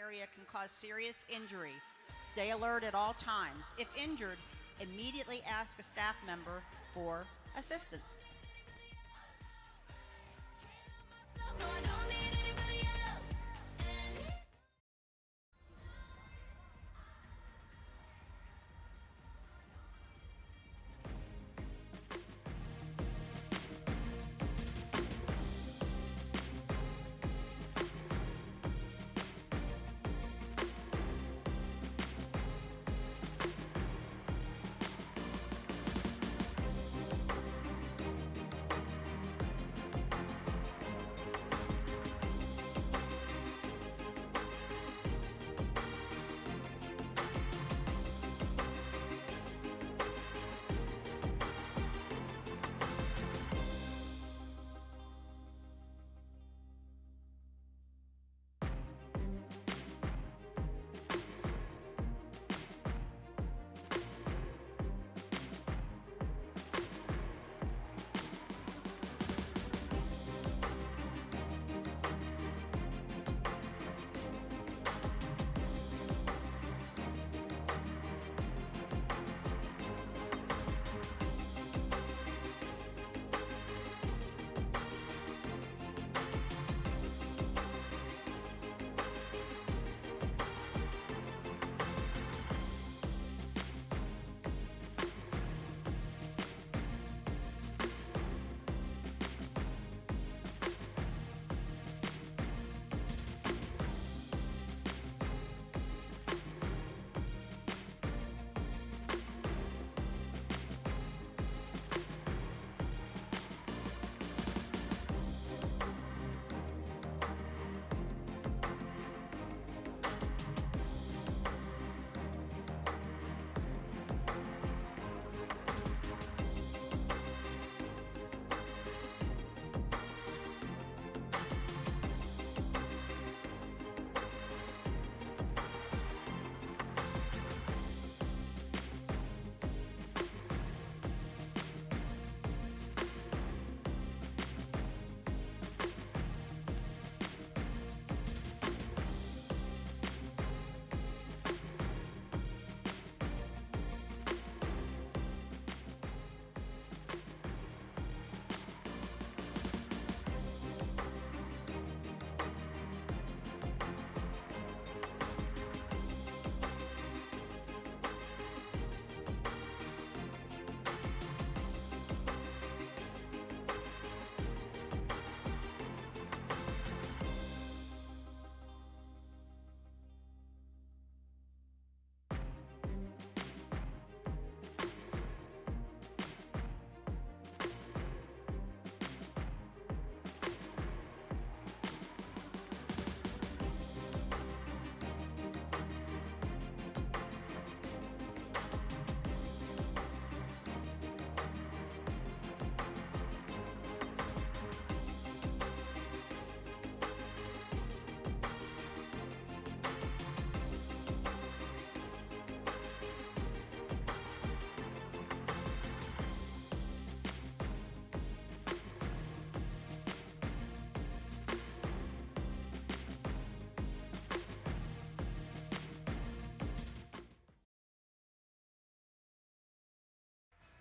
area can cause serious injury. Stay alert at all times. If injured, immediately ask a staff member for assistance.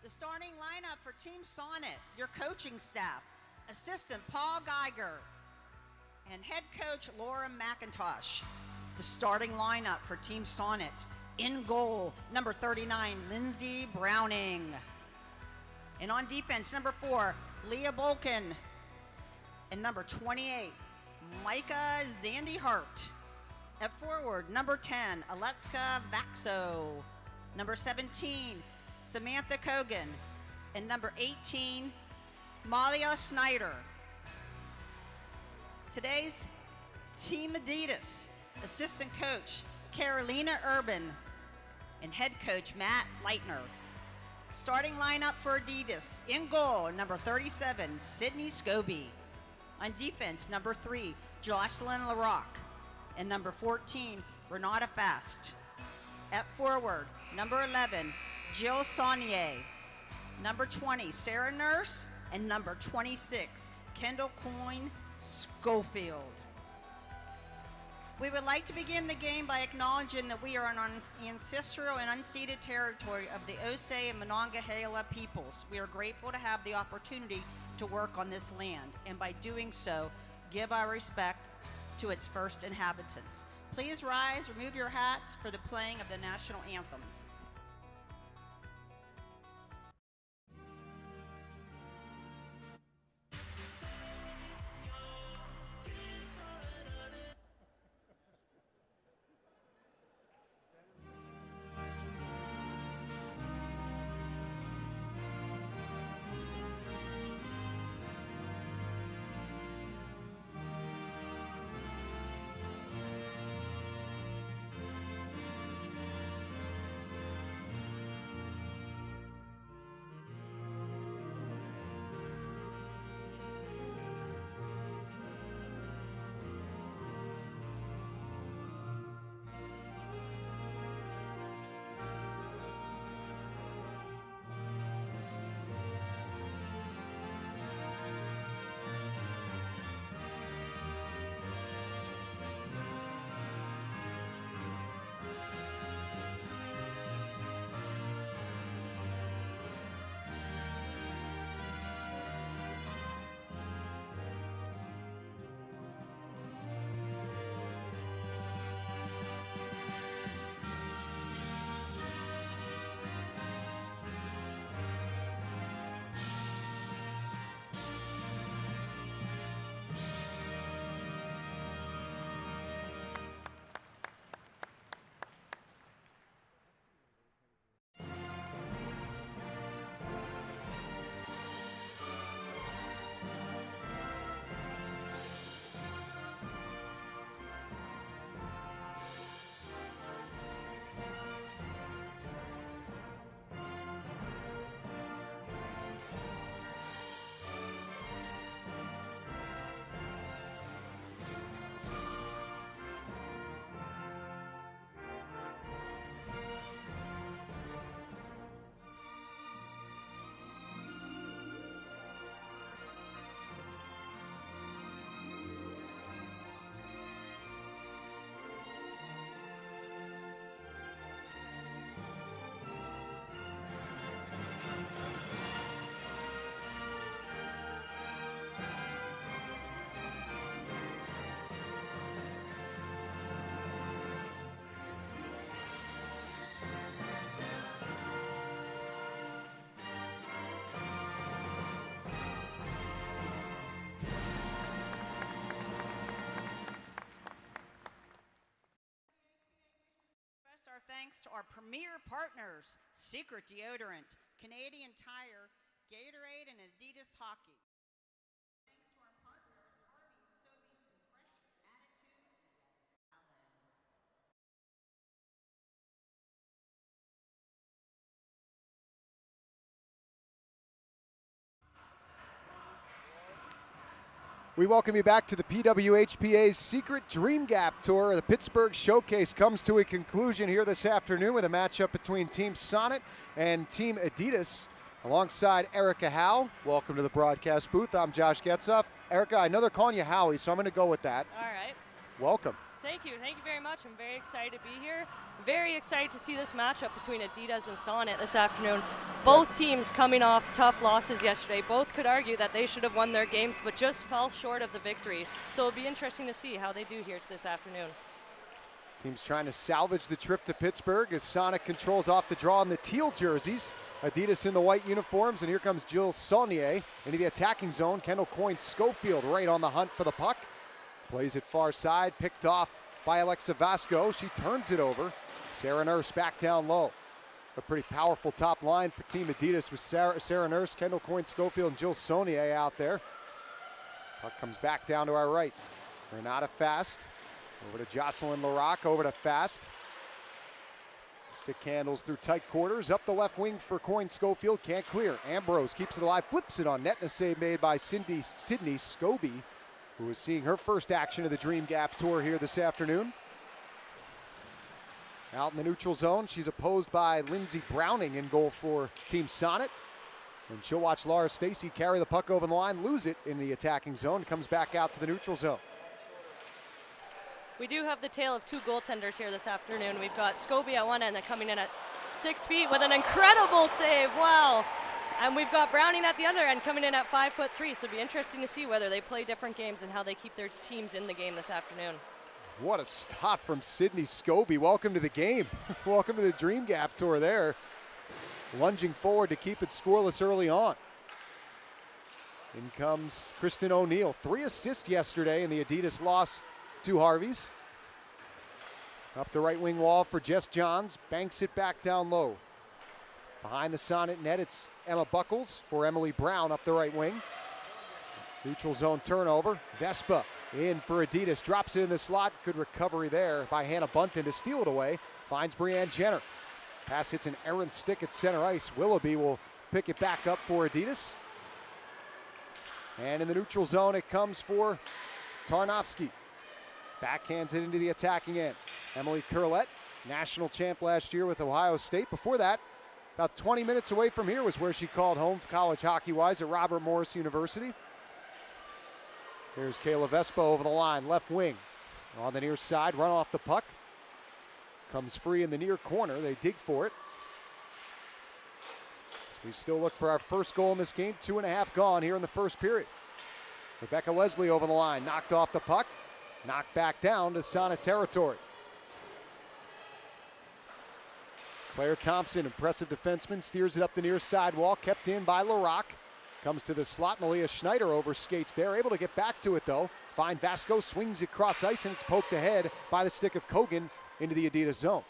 The starting lineup for Team Sonnet, your coaching staff: assistant Paul Geiger and head coach Laura McIntosh. The starting lineup for Team Sonnet: in goal, number 39, Lindsay Browning. And on defense, number 4, Leah Bolkin. And number 28, Micah Zandy Hart. At forward, number 10, Aletska Vaxo. Number 17, Samantha Kogan. And number 18, Malia Snyder. Today's Team Adidas, assistant coach Carolina Urban and head coach Matt Leitner. Starting lineup for Adidas: in goal, number 37, Sydney Scobie. On defense, number 3, Jocelyn LaRocque. And number 14, Renata Fast. At forward, number 11, Jill Saunier. Number 20, Sarah Nurse. And number 26, Kendall Coyne Schofield. We would like to begin the game by acknowledging that we are on ancestral and unceded territory of the Osage and Monongahela peoples. We are grateful to have the opportunity to work on this land, and by doing so, give our respect to its first inhabitants. Please rise, remove your hats for the playing of the national anthems. Our thanks to our premier partners, Secret Deodorant, Canadian Tire, Gatorade, and Adidas Hockey. Thanks to our partners, Arby's, Sobeys, and Fresh Attitude Salad. We welcome you back to the PWHPA's Secret Dream Gap Tour. The Pittsburgh Showcase comes to a conclusion here this afternoon with a matchup between Team Sonnet and Team Adidas. Alongside Erica Howe, welcome to the broadcast booth. I'm Josh Getzoff. Erica, I know they're calling you Howie, so I'm going to go with that. All right. Welcome. Thank you very much. I'm very excited to be here. Very excited to see this matchup between Adidas and Sonnet this afternoon. Both teams coming off tough losses yesterday. Both could argue that they should have won their games, but just fell short of the victory. So it'll be interesting to see how they do here this afternoon. Teams trying to salvage the trip to Pittsburgh as Sonnet controls off the draw in the teal jerseys. Adidas in the white uniforms, and here comes Jill Saulnier into the attacking zone. Kendall Coyne-Schofield right on the hunt for the puck. Plays it far side, picked off by Alexa Vasco. She turns it over. Sarah Nurse back down low. A pretty powerful top line for Team Adidas with Sarah Nurse, Kendall Coyne-Schofield, and Jill Saulnier out there. Puck comes back down to our right. Renata Fast. Over to Jocelyn Larocque, over to Fast. Stick handles through tight quarters. Up the left wing for Coyne-Schofield. Can't clear. Ambrose keeps it alive. Flips it on net. And a save made by Sydney Scobie, who is seeing her first action of the Dream Gap Tour here this afternoon. Out in the neutral zone, she's opposed by Lindsey Browning in goal for Team Sonnet. And she'll watch Laura Stacy carry the puck over the line, lose it in the attacking zone, comes back out to the neutral zone. we do have the tale of two goaltenders here this afternoon. We've got Scobie at one end and coming in at 6 feet with an incredible save. Wow. And we've got Browning at the other end coming in at 5'3". So it'll be interesting to see whether they play different games and how they keep their teams in the game this afternoon. What a stop from Sydney Scobie. Welcome to the game. Welcome to the Dream Gap Tour there. Lunging forward to keep it scoreless early on. In comes Kristen O'Neill. 3 assists yesterday in the Adidas loss to Harvey's. Up the right wing wall for Jess Johns. Banks it back down low. Behind the Sonnet net, it's Emma Buckles for Emily Brown up the right wing. Neutral zone turnover. Vespa in for Adidas. Drops it in the slot. Good recovery there by Hannah Bunton to steal it away. Finds Brianne Jenner. Pass hits an errant stick at center ice. Willoughby will pick it back up for Adidas. And in the neutral zone, it comes for Tarnowski. Backhands it into the attacking end. Emily Curlett, national champ last year with Ohio State. Before that, about 20 minutes away from here was where she called home college hockey-wise at Robert Morris University. Here's Kayla Vespa over the line, left wing. On the near side, run off the puck. Comes free in the near corner. They dig for it. So we still look for our first goal in this game. 2.5 gone here in the first period. Rebecca Leslie over the line, knocked off the puck. Knocked back down to Sonnet territory. Claire Thompson, impressive defenseman, steers it up the near sidewall, kept in by LaRock. Comes to the slot, Malia Schneider overskates there, able to get back to it though. Fine Vasco swings it cross ice and it's poked ahead by the stick of Kogan into the Adidas zone.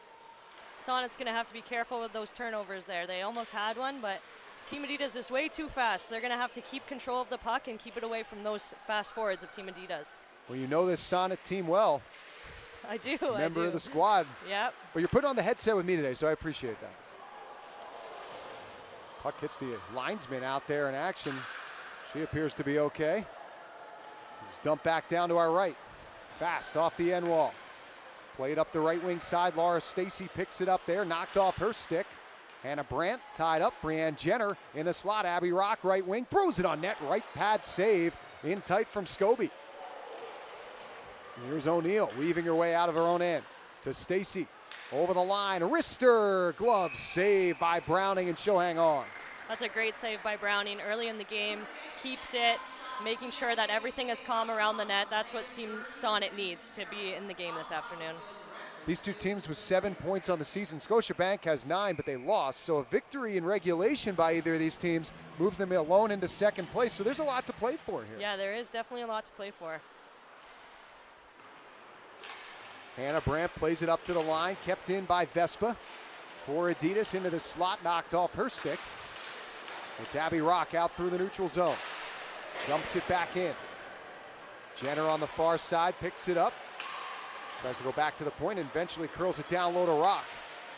Sonnet's going to have to be careful with those turnovers there. They almost had one, but Team Adidas is way too fast. They're going to have to keep control of the puck and keep it away from those fast forwards of Team Adidas. Well, you know this Sonnet team well. I do. Member of the squad. Yep. But you're putting on the headset with me today, so I appreciate that. Puck hits the linesman out there in action. She appears to be okay. This is dumped back down to our right. Fast off the end wall. Played up the right wing side. Laura Stacy picks it up there, knocked off her stick. Hannah Brandt tied up. Brianne Jenner in the slot. Abby Rock, right wing, throws it on net. Right pad save in tight from Scobie. Here's O'Neill weaving her way out of her own end to Stacy. Over the line, wrister, glove save by Browning, and she'll hang on. That's a great save by Browning early in the game. Keeps it, making sure that everything is calm around the net. That's what Team Sonnet needs to be in the game this afternoon. These two teams with 7 points on the season. Scotiabank has 9, but they lost. So a victory in regulation by either of these teams moves them alone into second place. So there's a lot to play for here. Yeah, there is definitely a lot to play for. Hannah Brandt plays it up to the line, kept in by Vespa. For Adidas into the slot, knocked off her stick. It's Abby Rock out through the neutral zone. Dumps it back in. Jenner on the far side, picks it up. Tries to go back to the point and eventually curls it down low to Rock.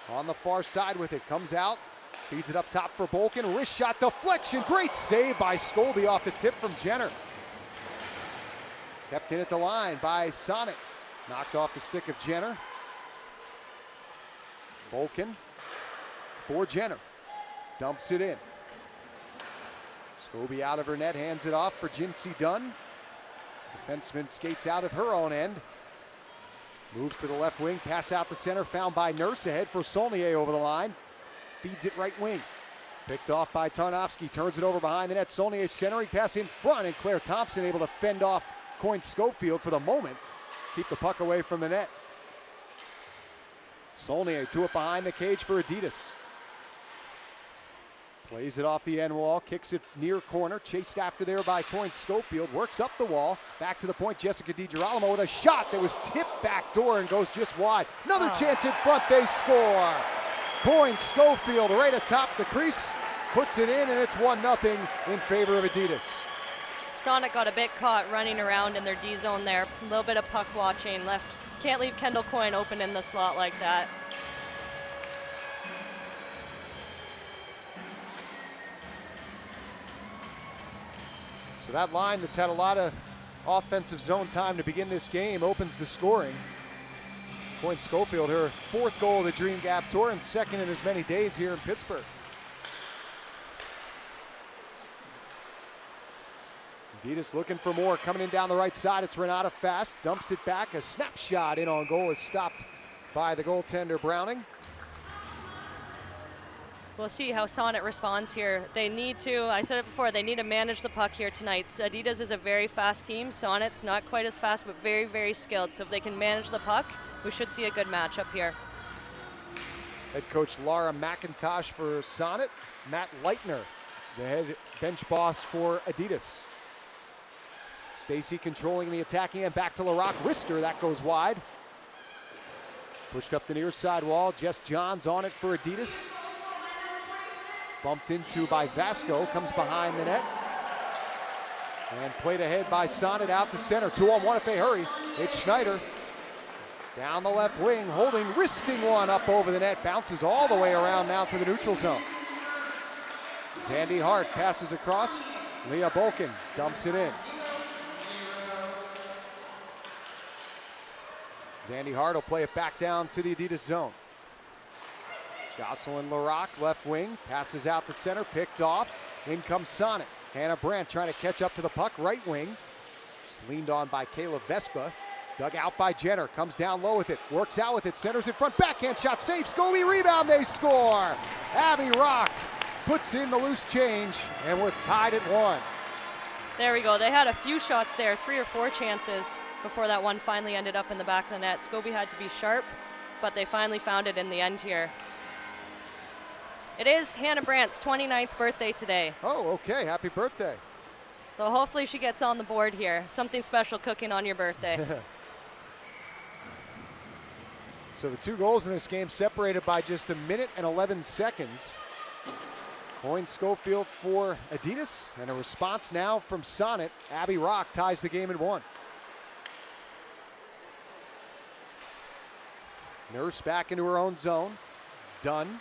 On the far side with it, comes out. Feeds it up top for Bolkin. Wrist shot deflection. Great save by Scobie off the tip from Jenner. Kept in at the line by Sonnet. Knocked off the stick of Jenner. Bolkin for Jenner. Dumps it in. Scobie out of her net, hands it off for Jinsey Dunn. Defenseman skates out of her own end. Moves to the left wing, pass out to center, found by Nurse, ahead for Saulnier over the line. Feeds it right wing. Picked off by Tarnowski, turns it over behind the net. Saulnier centering, pass in front, and Claire Thompson able to fend off Coyne Schofield for the moment. Keep the puck away from the net. Saulnier to it behind the cage for Adidas. Plays it off the end wall, kicks it near corner, chased after there by Coyne Schofield, works up the wall, back to the point, Jessica DiGirolamo with a shot that was tipped back door and goes just wide. Another chance in front, they score. Coyne Schofield right atop the crease, puts it in, and it's 1-0 in favor of Adidas. Sonnet got a bit caught running around in their D zone there. A little bit of puck watching left. Can't leave Kendall Coyne open in the slot like that. So that line that's had a lot of offensive zone time to begin this game opens the scoring. Coyne Schofield, her 4th goal of the Dream Gap Tour and 2nd in as many days here in Pittsburgh. Adidas looking for more, coming in down the right side. It's Renata fast, dumps it back. A snapshot in on goal is stopped by the goaltender Browning. We'll see how Sonnet responds here. They need to, I said it before, they need to manage the puck here tonight. Adidas is a very fast team. Sonnet's not quite as fast, but very, very skilled. So if they can manage the puck, we should see a good matchup here. Head coach Laura McIntosh for Sonnet. Matt Leitner, the head bench boss for Adidas. Stacy controlling the attacking end, back to Larocque. Wrister, that goes wide. Pushed up the near side wall. Jess Johns on it for Adidas. Bumped into by Vasco, comes behind the net. And played ahead by Sonnet out to center. 2-on-1 if they hurry. It's Schneider. Down the left wing, holding, wristing one up over the net. Bounces all the way around now to the neutral zone. Zandy Hart passes across. Leah Bolkin dumps it in. Zandy Hart will play it back down to the Adidas zone. Jocelyn Larocque, left wing, passes out to center, picked off. In comes Sonnet. Hannah Brandt trying to catch up to the puck, right wing. Just leaned on by Kayla Vespa. It's dug out by Jenner, comes down low with it, works out with it, centers in front, backhand shot, safe, Scobie, rebound, they score! Abby Rock puts in the loose change, and we're tied at 1. There we go. They had a few shots there, 3 or 4 chances before that one finally ended up in the back of the net. Scobie had to be sharp, but they finally found it in the end here. It is Hannah Brandt's 29th birthday today. Oh, okay, happy birthday. So hopefully she gets on the board here. Something special cooking on your birthday. So the 2 goals in this game separated by just 1 minute and 11 seconds. Coyne Schofield for Adidas, and a response now from Sonnet. Abby Rock ties the game at 1. Nurse back into her own zone. Dunn.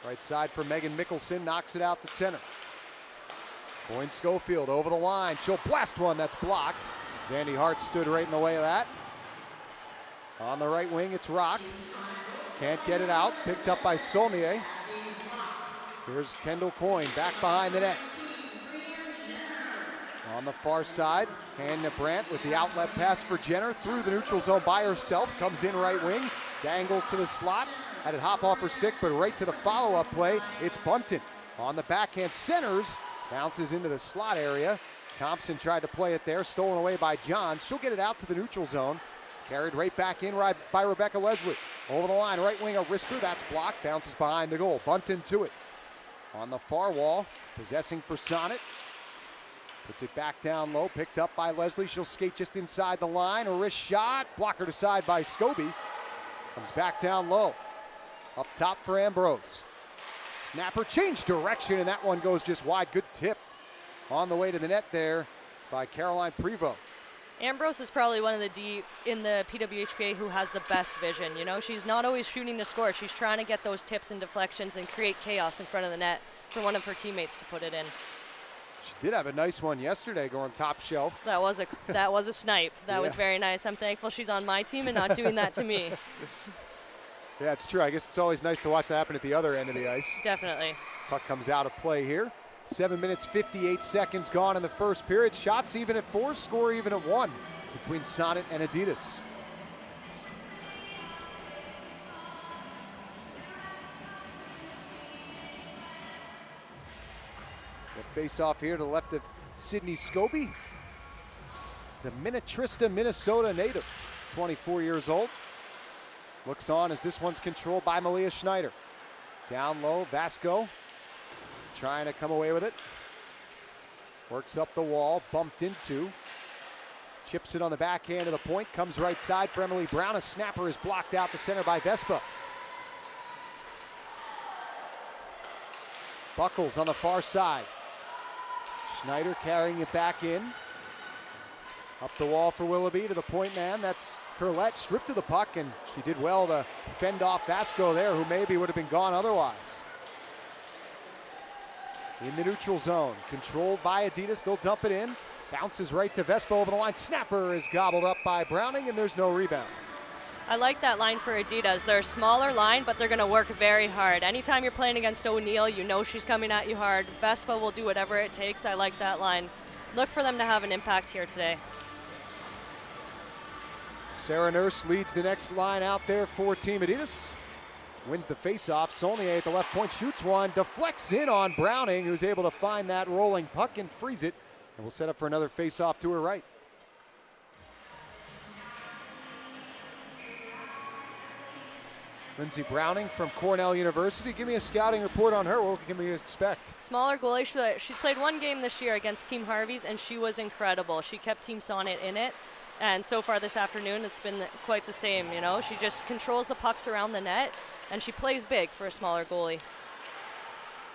Right side for Megan Mickelson, knocks it out to center. Coyne Schofield over the line. She'll blast one that's blocked. Zandy Hart stood right in the way of that. On the right wing, it's Rock. Can't get it out. Picked up by Saulnier. Here's Kendall Coyne back behind the net. On the far side, Hannah Brandt with the outlet pass for Jenner through the neutral zone by herself. Comes in right wing, dangles to the slot. Had it hop off her stick, but right to the follow-up play, it's Bunton. On the backhand, centers, bounces into the slot area. Thompson tried to play it there, stolen away by John. She'll get it out to the neutral zone. Carried right back in by Rebecca Leslie. Over the line, right wing, a wrister, that's blocked, bounces behind the goal. Bunton to it. On the far wall, possessing for Sonnet. Puts it back down low, picked up by Leslie. She'll skate just inside the line. A wrist shot, blocker to side by Scobie. Comes back down low. Up top for Ambrose. Snapper changed direction, and that one goes just wide. Good tip on the way to the net there by Caroline Prevost. Ambrose is probably one of the D in the PWHPA who has the best vision. You know, she's not always shooting to score. She's trying to get those tips and deflections and create chaos in front of the net for one of her teammates to put it in. She did have a nice one yesterday going top shelf. That was a snipe. That was very nice. I'm thankful she's on my team and not doing that to me. Yeah, it's true. I guess it's always nice to watch that happen at the other end of the ice. Definitely. Puck comes out of play here. 7 minutes, 58 seconds gone in the first period. Shots even at 4, score even at 1 between Sonnet and Adidas. The face-off here to the left of Sydney Scobie. The Minnetrista, Minnesota native, 24 years old. Looks on as this one's controlled by Malia Schneider. Down low, Vasco trying to come away with it. Works up the wall, bumped into. Chips it on the backhand of the point, comes right side for Emily Brown. A snapper is blocked out the center by Vespa. Buckles on the far side. Schneider carrying it back in. Up the wall for Willoughby to the point man. That's Curlette, stripped of the puck, and she did well to fend off Vasco there, who maybe would have been gone otherwise. In the neutral zone, controlled by Adidas, they'll dump it in. Bounces right to Vespa over the line. Snapper is gobbled up by Browning, and there's no rebound. I like that line for Adidas. They're a smaller line, but they're going to work very hard. Anytime you're playing against O'Neill, you know she's coming at you hard. Vespa will do whatever it takes. I like that line. look for them to have an impact here today. Sarah Nurse leads the next line out there for Team Adidas. Wins the faceoff. Saulnier at the left point shoots one, deflects in on Browning, who's able to find that rolling puck and freeze it. And will set up for another faceoff to her right. Lindsey Browning from Cornell University. Give me a scouting report on her. What can we expect? Smaller goalie. She's played one game this year against Team Harvey's, and she was incredible. She kept Team Sonnet in it. And so far this afternoon, it's been quite the same, you know. She just controls the pucks around the net, and she plays big for a smaller goalie.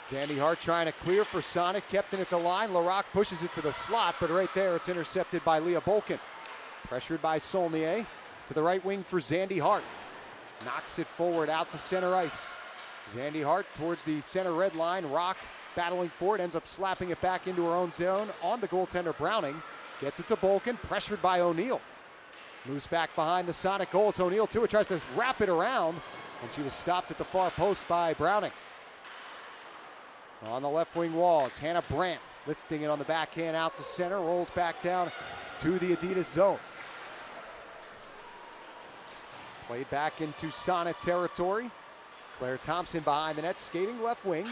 Zandy Hart trying to clear for Sonnet, kept it at the line. LaRocque pushes it to the slot, but right there it's intercepted by Leah Bolkin. Pressured by Saulnier to the right wing for Zandy Hart. Knocks it forward out to center ice. Zandy Hart towards the center red line. Rock battling for it, ends up slapping it back into her own zone on the goaltender Browning. Gets it to Bolkin, pressured by O'Neill. Moves back behind the Sonic goal. It's O'Neill too. It tries to wrap it around, and she was stopped at the far post by Browning. On the left wing wall, it's Hannah Brandt lifting it on the backhand out to center. Rolls back down to the Adidas zone. Played back into Sonnet territory. Claire Thompson behind the net, skating left wing.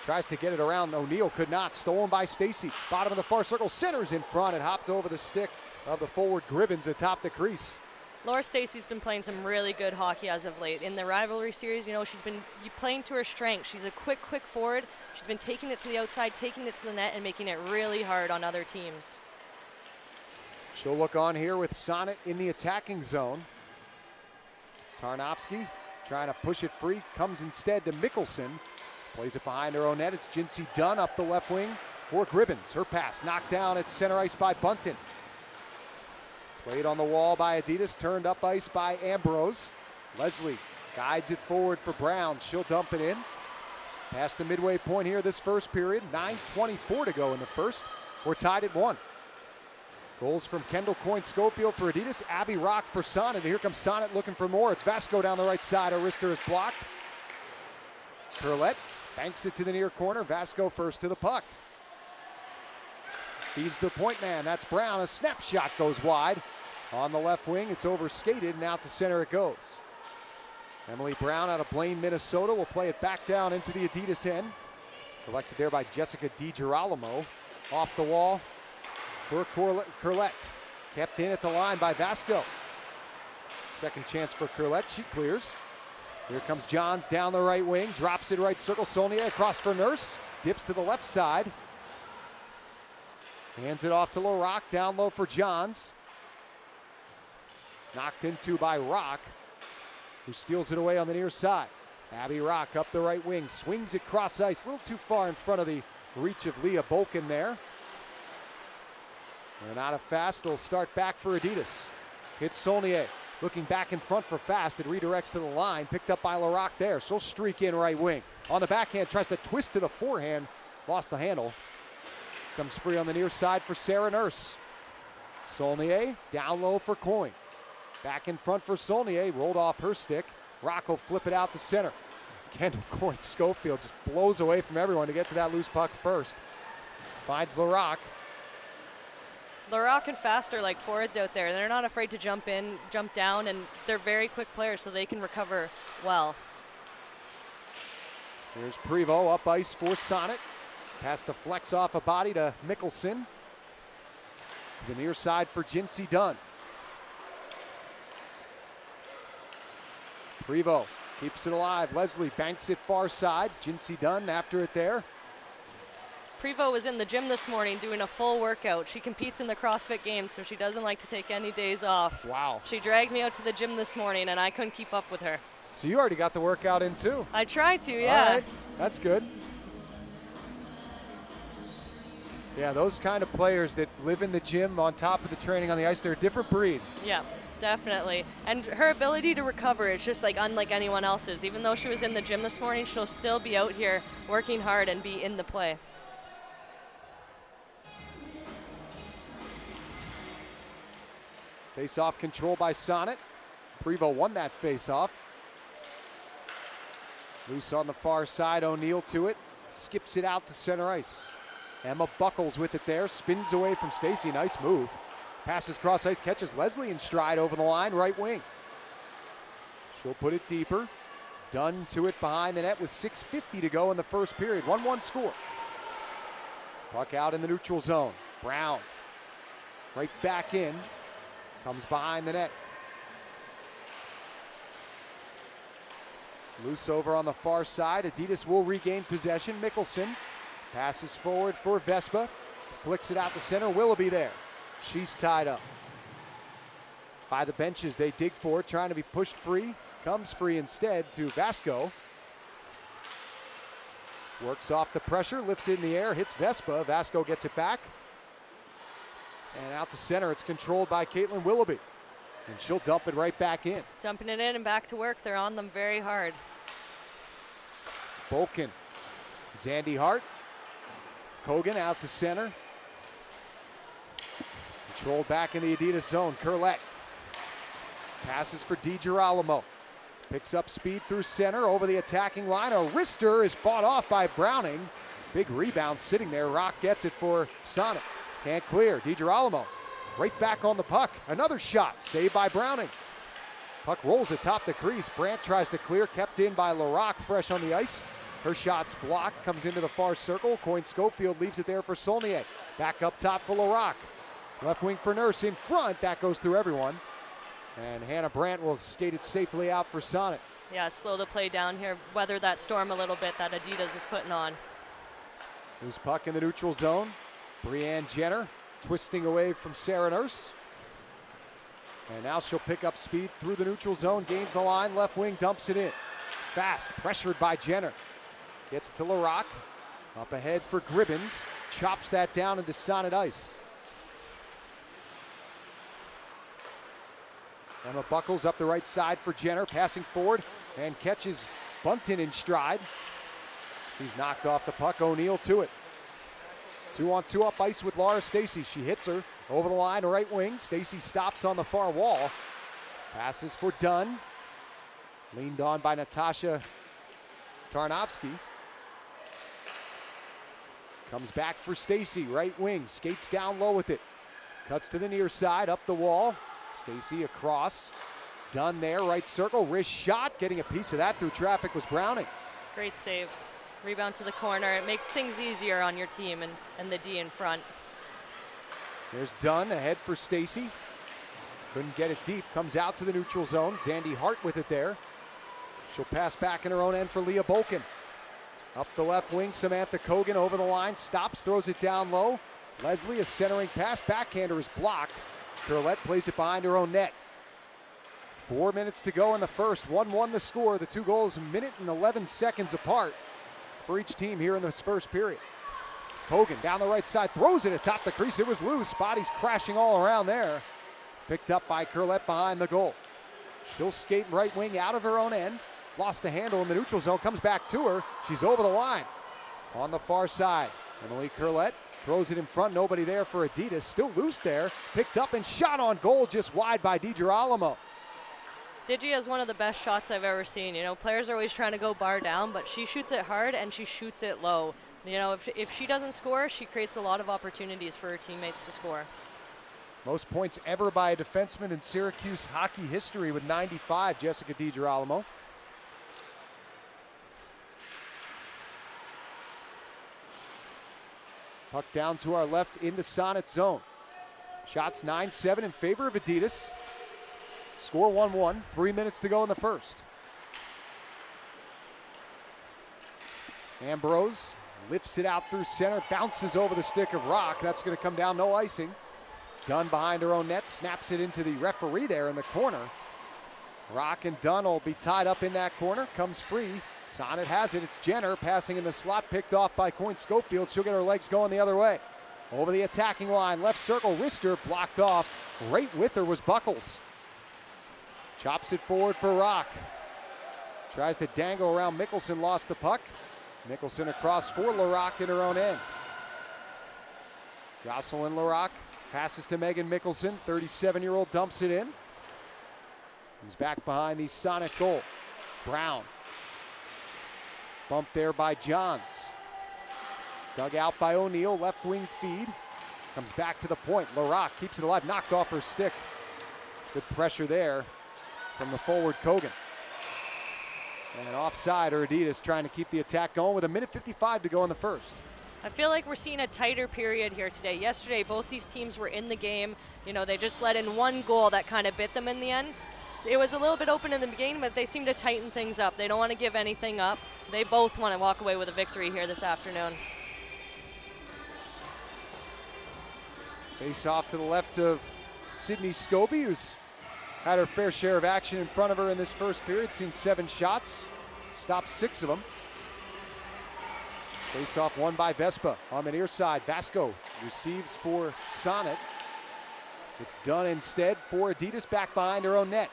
Tries to get it around. O'Neill could not. Stolen by Stacy. Bottom of the far circle. Centers in front. It hopped over the stick of the forward Gribbins atop the crease. Laura Stacy's been playing some really good hockey as of late. In the rivalry series, you know, she's been playing to her strength. She's a quick forward. She's been taking it to the outside, taking it to the net, and making it really hard on other teams. She'll look on here with Sonnet in the attacking zone. Tarnowski trying to push it free. Comes instead to Mickelson. Plays it behind her own net. It's Jinsey Dunn up the left wing for Gribbins. Her pass knocked down at center ice by Bunton. Played on the wall by Adidas. Turned up ice by Ambrose. Leslie guides it forward for Brown. She'll dump it in. Past the midway point here this first period. 9:24 to go in the first. We're tied at 1. Goals from Kendall Coyne-Schofield for Adidas. Abby Rock for Sonnet. Here comes Sonnet looking for more. It's Vasco down the right side. Her wrister is blocked. Perlette banks it to the near corner. Vasco first to the puck. Feeds the point man. That's Brown. A snapshot goes wide. On the left wing, it's over skated, and out to center it goes. Emily Brown out of Blaine, Minnesota will play it back down into the Adidas end. Collected there by Jessica DiGirolamo. Off the wall for Curlette. Kept in at the line by Vasco. Second chance for Curlette. She clears. Here comes Johns down the right wing. Drops it right circle. Saulnier across for Nurse. Dips to the left side. Hands it off to LaRocque. Down low for Johns. Knocked into by Rock, who steals it away on the near side. Abby Rock up the right wing. Swings it cross ice. A little too far in front of the reach of Leah Bolkin there. And out of Fast, it'll start back for Adidas. Hits Saulnier. Looking back in front for Fast. It redirects to the line. Picked up by LaRocque there. She'll streak in right wing. On the backhand, tries to twist to the forehand. Lost the handle. Comes free on the near side for Sarah Nurse. Saulnier down low for Coyne. Back in front for Saulnier. Rolled off her stick. Rock will flip it out to center. Kendall Coyne-Schofield just blows away from everyone to get to that loose puck first. Finds LaRocque. LaRocque and Fast are like forwards out there. They're not afraid to jump in, jump down, and they're very quick players, so they can recover well. Here's Prevost up ice for Sonnet. Pass the flex off a body to Mickelson. To the near side for Jinsey Dunn. Prevost keeps it alive. Leslie banks it far side. Jinsey Dunn after it there. Prevost was in the gym this morning doing a full workout. She competes in the CrossFit Games, so she doesn't like to take any days off. Wow. She dragged me out to the gym this morning, and I couldn't keep up with her. So you already got the workout in too? I tried to, yeah. All right. That's good. Yeah, those kind of players that live in the gym on top of the training on the ice, they're a different breed. Yeah, definitely. And her ability to recover is just like unlike anyone else's. Even though she was in the gym this morning, she'll still be out here working hard and be in the play. Face-off control by Sonnet. Prevost won that face-off. Loose on the far side, O'Neill to it. Skips it out to center ice. Emma Buckles with it there, spins away from Stacy, nice move. Passes cross ice, catches Leslie in stride over the line, right wing. She'll put it deeper. Dunn to it behind the net with 6:50 to go in the first period. 1-1 score. Puck out in the neutral zone. Brown right back in. Comes behind the net. Loose over on the far side. Adidas will regain possession. Mickelson passes forward for Vespa. Flicks it out to center. Willoughby there. She's tied up. By the benches, they dig for it, trying to be pushed free. Comes free instead to Vasco. Works off the pressure, lifts it in the air, hits Vespa. Vasco gets it back. And out to center, it's controlled by Caitlin Willoughby. And she'll dump it right back in. Dumping it in and back to work. They're on them very hard. Bolkin. Zandy Hart. Kogan out to center. Controlled back in the Adidas zone. Curlette. Passes for DiGirolamo. Picks up speed through center over the attacking line. A wrister is fought off by Browning. Big rebound sitting there. Rock gets it for Sonnet. Can't clear. DiGirolamo right back on the puck. Another shot saved by Browning. Puck rolls atop the crease. Brandt tries to clear. Kept in by LaRock, fresh on the ice. Her shot's blocked. Comes into the far circle. Coyne Schofield leaves it there for Saulnier. Back up top for LaRock. Left wing for Nurse in front. That goes through everyone. And Hannah Brandt will skate it safely out for Sonnet. Yeah, slow the play down here. Weather that storm a little bit that Adidas was putting on. Loose puck in the neutral zone. Brianne Jenner twisting away from Sarah Nurse. And now she'll pick up speed through the neutral zone. Gains the line. Left wing dumps it in. Fast. Pressured by Jenner. Gets to LaRock. Up ahead for Gribbins. Chops that down into Sonnet ice. Emma Buckles up the right side for Jenner, passing forward and catches Bunton in stride. She's knocked off the puck. O'Neal to it. 2-on-2 up ice with Laura Stacy. She hits her over the line, right wing. Stacy stops on the far wall. Passes for Dunn. Leaned on by Natasha Tarnovsky. Comes back for Stacy, right wing. Skates down low with it. Cuts to the near side, up the wall. Stacy across. Dunn there, right circle. Wrist shot. Getting a piece of that through traffic was Browning. Great save. Rebound to the corner. It makes things easier on your team and the D in front. There's Dunn ahead for Stacy. Couldn't get it deep. Comes out to the neutral zone. Zandy Hart with it there. She'll pass back in her own end for Leah Bolkin. Up the left wing, Samantha Kogan over the line. Stops, throws it down low. Leslie, a centering pass. Backhander is blocked. Curlette plays it behind her own net. 4 minutes to go in the first. 1-1 the score. The two goals a minute and 11 seconds apart for each team here in this first period. Kogan down the right side, throws it atop the crease. It was loose. Bodies crashing all around there. Picked up by Curlette behind the goal. She'll skate right wing out of her own end. Lost the handle in the neutral zone. Comes back to her. She's over the line. On the far side, Emily Curlette throws it in front, nobody there for Adidas. Still loose there. Picked up and shot on goal just wide by DiGirolamo. Digi has one of the best shots I've ever seen. You know, players are always trying to go bar down, but she shoots it hard and she shoots it low. You know, if she doesn't score, she creates a lot of opportunities for her teammates to score. Most points ever by a defenseman in Syracuse hockey history with 95, Jessica DiGirolamo. Puck down to our left in the Sonnet zone. Shots 9-7 in favor of Adidas. Score 1-1, 3 minutes to go in the first. Ambrose lifts it out through center, bounces over the stick of Rock. That's going to come down, no icing. Dunn behind her own net, snaps it into the referee there in the corner. Rock and Dunn will be tied up in that corner, comes free. Sonnet has it, it's Jenner passing in the slot, picked off by Coyne Schofield. She'll get her legs going the other way. Over the attacking line, left circle, wrister blocked off. Right with her was Buckles. Chops it forward for Rock. Tries to dangle around Mickelson, lost the puck. Mickelson across for LaRock in her own end. Jocelyn LaRock passes to Megan Mickelson, 37-year-old dumps it in. Comes back behind the Sonnet goal. Brown. Bumped there by Johns. Dug out by O'Neal, left wing feed. Comes back to the point. LaRock keeps it alive, knocked off her stick. Good pressure there from the forward Kogan. And offside, or Adidas trying to keep the attack going with 1:55 to go in the first. I feel like we're seeing a tighter period here today. Yesterday, both these teams were in the game. You know, they just let in one goal that kind of bit them in the end. It was a little bit open in the beginning, but they seem to tighten things up. They don't want to give anything up. They both want to walk away with a victory here this afternoon. Face off to the left of Sydney Scobie, who's had her fair share of action in front of her in this first period. Seen 7 shots, stopped 6 of them. Face off won by Vespa on the near side. Vasco receives for Sonnet. It's done instead for Adidas back behind her own net.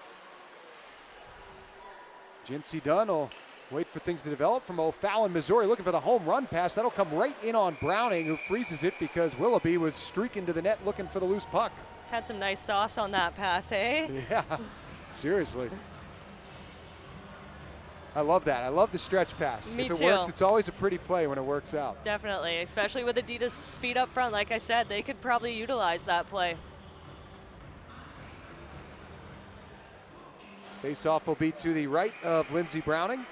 Jinsey Dunn will wait for things to develop from O'Fallon, Missouri, looking for the home run pass. That'll come right in on Browning, who freezes it because Willoughby was streaking to the net looking for the loose puck. Had some nice sauce on that pass, eh? Yeah, seriously. I love that. I love the stretch pass. Me if it too. works, it's always a pretty play when it works out. Definitely, especially with Adidas' speed up front. Like I said, they could probably utilize that play. Face-off will be to the right of Lindsey Browning.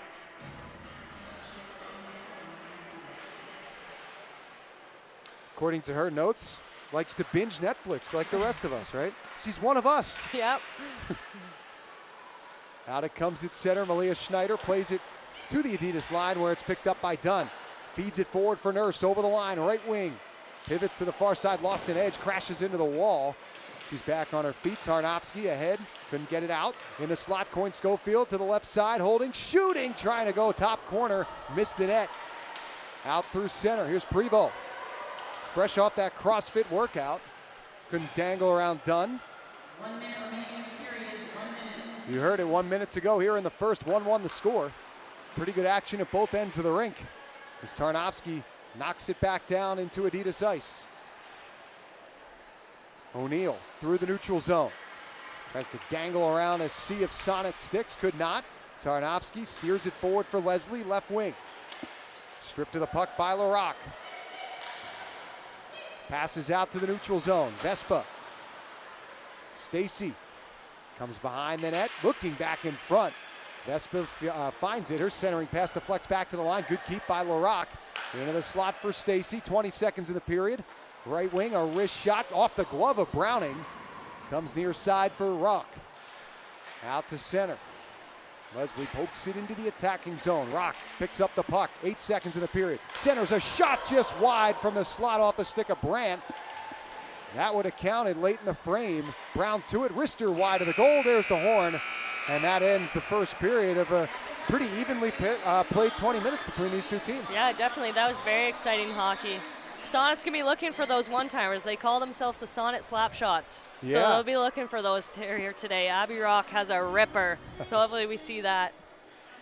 According to her notes, likes to binge Netflix like the rest of us, right? She's one of us. Yep. Out it comes at center. Malia Schneider plays it to the Adidas line where it's picked up by Dunn. Feeds it forward for Nurse over the line, right wing. Pivots to the far side, lost an edge, crashes into the wall. She's back on her feet. Tarnowski ahead, couldn't get it out. In the slot, Coyne Schofield to the left side, holding, shooting, trying to go top corner, missed the net. Out through center, here's Prevost. Fresh off that CrossFit workout. Couldn't dangle around Dunn. 1 minute remaining period, 1 minute. You heard it 1 minute to go here in the first, 1-1 the score. Pretty good action at both ends of the rink as Tarnowski knocks it back down into Adidas ice. O'Neal through the neutral zone. Tries to dangle around a sea of Sonnet sticks, could not. Tarnowski steers it forward for Leslie, left wing. Stripped to the puck by LaRock. Passes out to the neutral zone. Vespa. Stacy comes behind the net, looking back in front. Vespa finds it. Her centering pass deflects back to the line. Good keep by LaRock. Into the slot for Stacy. 20 seconds in the period. Right wing, a wrist shot off the glove of Browning. Comes near side for Rock. Out to center. Leslie pokes it into the attacking zone. Rock picks up the puck. 8 seconds in the period. Centers a shot just wide from the slot off the stick of Brandt. That would have counted late in the frame. Brown to it. Rister wide of the goal. There's the horn. And that ends the first period of a pretty evenly played 20 minutes between these two teams. Yeah, definitely. That was very exciting hockey. Sonnet's going to be looking for those one-timers. They call themselves the Sonnet slap shots. Yeah. So they'll be looking for those here today. Abby Rock has a ripper. So hopefully we see that.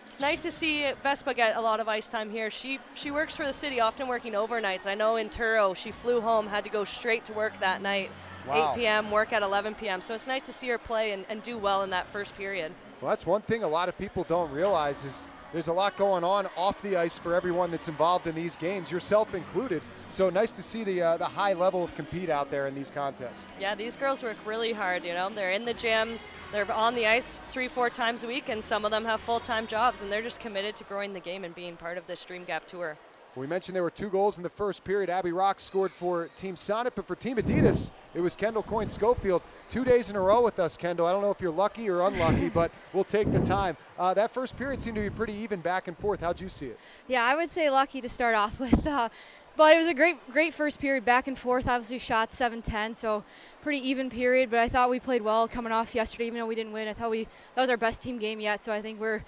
It's nice to see Vespa get a lot of ice time here. She works for the city, often working overnights. I know in Truro, she flew home, had to go straight to work that night. Wow. 8 p.m., work at 11 p.m. So it's nice to see her play and do well in that first period. Well, that's one thing a lot of people don't realize is there's a lot going on off the ice for everyone that's involved in these games, yourself included. So nice to see the high level of compete out there in these contests. Yeah, these girls work really hard, you know. They're in the gym, they're on the ice 3-4 times a week, and some of them have full-time jobs, and they're just committed to growing the game and being part of this Dream Gap Tour. We mentioned there were 2 goals in the first period. Abby Rock scored for Team Sonnet, but for Team Adidas, it was Kendall Coyne Schofield. 2 days in a row with us, Kendall. I don't know if you're lucky or unlucky, but we'll take the time. That first period seemed to be pretty even back and forth. How'd you see it? Yeah, I would say lucky to start off with. But it was a great first period, back and forth. Obviously shots 7-10, so pretty even period. But I thought we played well coming off yesterday, even though we didn't win. I thought that was our best team game yet. So I think we're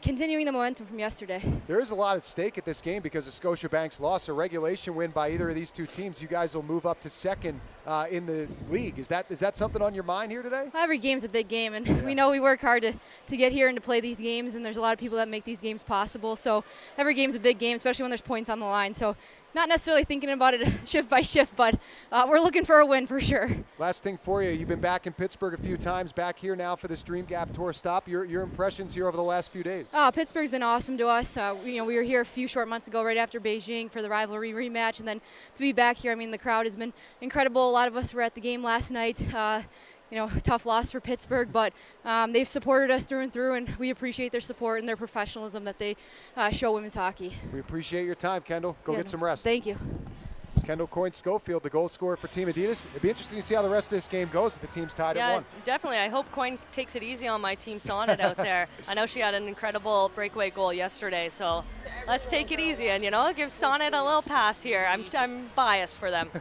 continuing the momentum from yesterday. There is a lot at stake at this game because of Scotiabank's loss. A regulation win by either of these two teams, you guys will move up to second in the league. Is that something on your mind here today? Every game's a big game, and we know we work hard to get here and to play these games, and there's a lot of people that make these games possible. So every game's a big game, especially when there's points on the line. So not necessarily thinking about it shift by shift, but we're looking for a win for sure. Last thing for you, you've been back in Pittsburgh a few times, back here now for this Dream Gap Tour stop. Your impressions here over the last few days? Pittsburgh's been awesome to us. We were here a few short months ago right after Beijing for the rivalry rematch, and then to be back here, I mean, the crowd has been incredible. A lot of us were at the game last night. Tough loss for Pittsburgh, but they've supported us through and through, and we appreciate their support and their professionalism that they show women's hockey. We appreciate your time, Kendall. Go get some rest. Thank you. It's Kendall Coyne-Schofield, the goal scorer for Team Adidas. It'd be interesting to see how the rest of this game goes if the team's tied at 1. Yeah, definitely. I hope Coyne takes it easy on my Team Sonnet out there. I know she had an incredible breakaway goal yesterday, so let's take it easy and, give Sonnet a little pass here. I'm biased for them.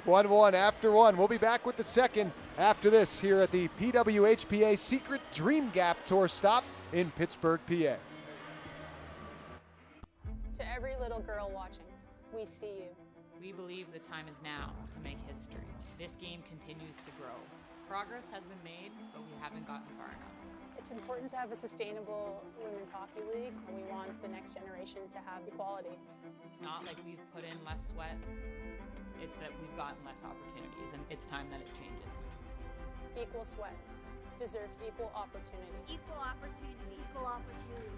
1-1 after 1. We'll be back with the second after this here at the PWHPA Secret Dream Gap Tour stop in Pittsburgh, PA. To every little girl watching, we see you. We believe the time is now to make history. This game continues to grow. Progress has been made, but we haven't gotten far enough. It's important to have a sustainable women's hockey league, and we want the next generation to have equality. It's not like we've put in less sweat. It's that we've gotten less opportunities, and it's time that it changes. Equal sweat deserves equal opportunity. Equal opportunity. Equal opportunity.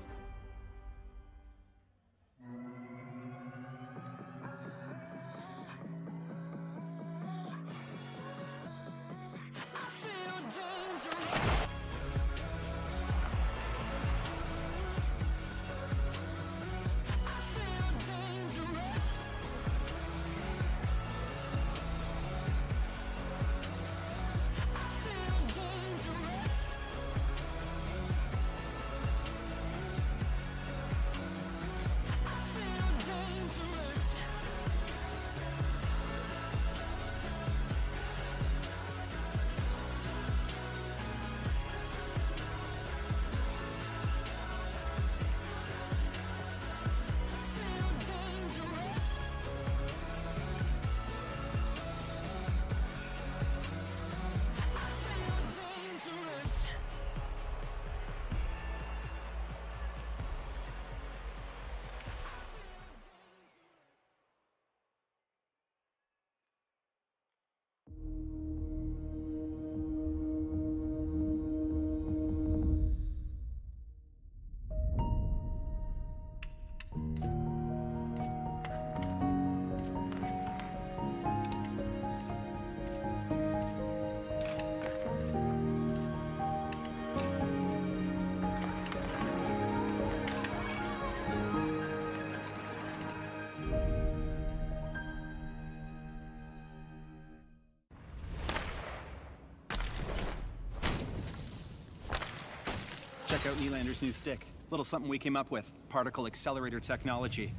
Check out Nylander's new stick. Little something we came up with. Particle accelerator technology.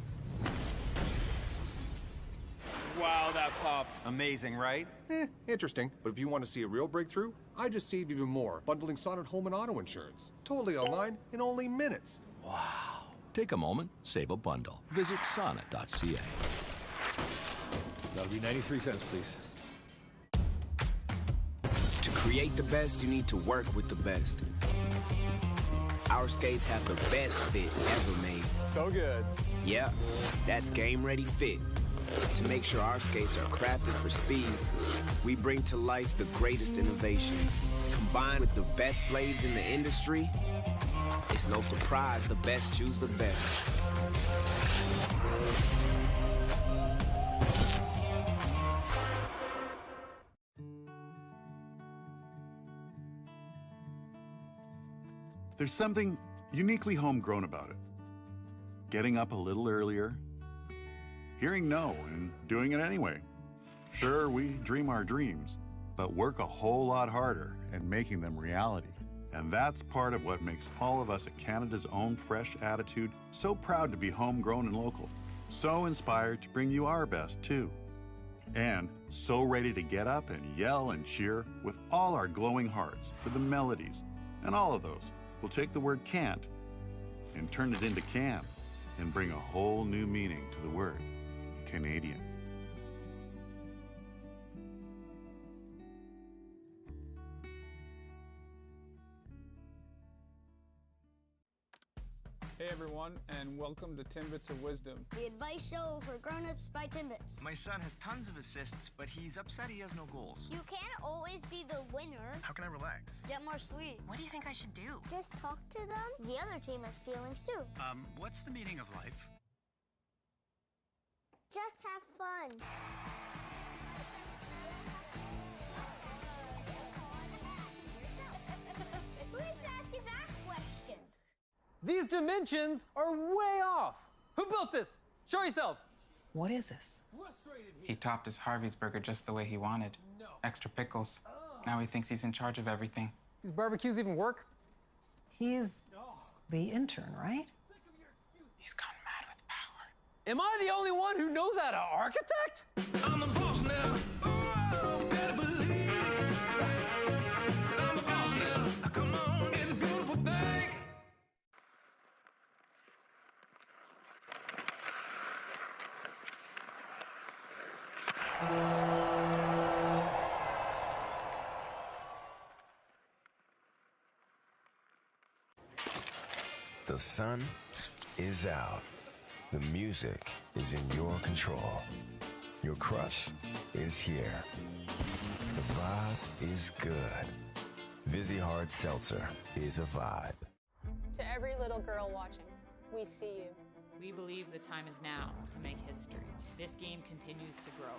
Wow, that popped. Amazing, right? Interesting. But if you want to see a real breakthrough, I just saved even more, bundling Sonnet home and auto insurance. Totally online in only minutes. Wow. Take a moment, save a bundle. Visit sonnet.ca. That'll be 93 cents, please. To create the best, you need to work with the best. Our skates have the best fit ever made. So good. Yeah, that's Game Ready Fit. To make sure our skates are crafted for speed, we bring to life the greatest innovations. Combined with the best blades in the industry, it's no surprise the best choose the best. There's something uniquely homegrown about it. Getting up a little earlier, hearing no and doing it anyway. Sure, we dream our dreams, but work a whole lot harder and making them reality. And that's part of what makes all of us at Canada's Own Fresh Attitude so proud to be homegrown and local. So inspired to bring you our best too. And so ready to get up and yell and cheer with all our glowing hearts for the melodies. And all of those will take the word can't and turn it into can and bring a whole new meaning to the word Canadian. Hey everyone, and welcome to Timbits of Wisdom. The advice show for grown-ups by Timbits. My son has tons of assists, but he's upset he has no goals. You can't always be the winner. How can I relax? Get more sleep. What do you think I should do? Just talk to them. The other team has feelings too. What's the meaning of life? Just have fun. Who is asking that question? These dimensions are way off. Who built this? Show yourselves. What is this? He topped his Harvey's burger just the way he wanted. Extra pickles. Now he thinks he's in charge of everything. These barbecues even work? He's the intern, right? He's gone mad with power. Am I the only one who knows how to architect? I'm the boss now. Oh, you better believe. I'm the boss now. Come on, it's a beautiful thing. The sun is out. The music is in your control. Your crush is here. The vibe is good. Vizzy Hard Seltzer is a vibe. To every little girl watching, we see you. We believe the time is now to make history. This game continues to grow.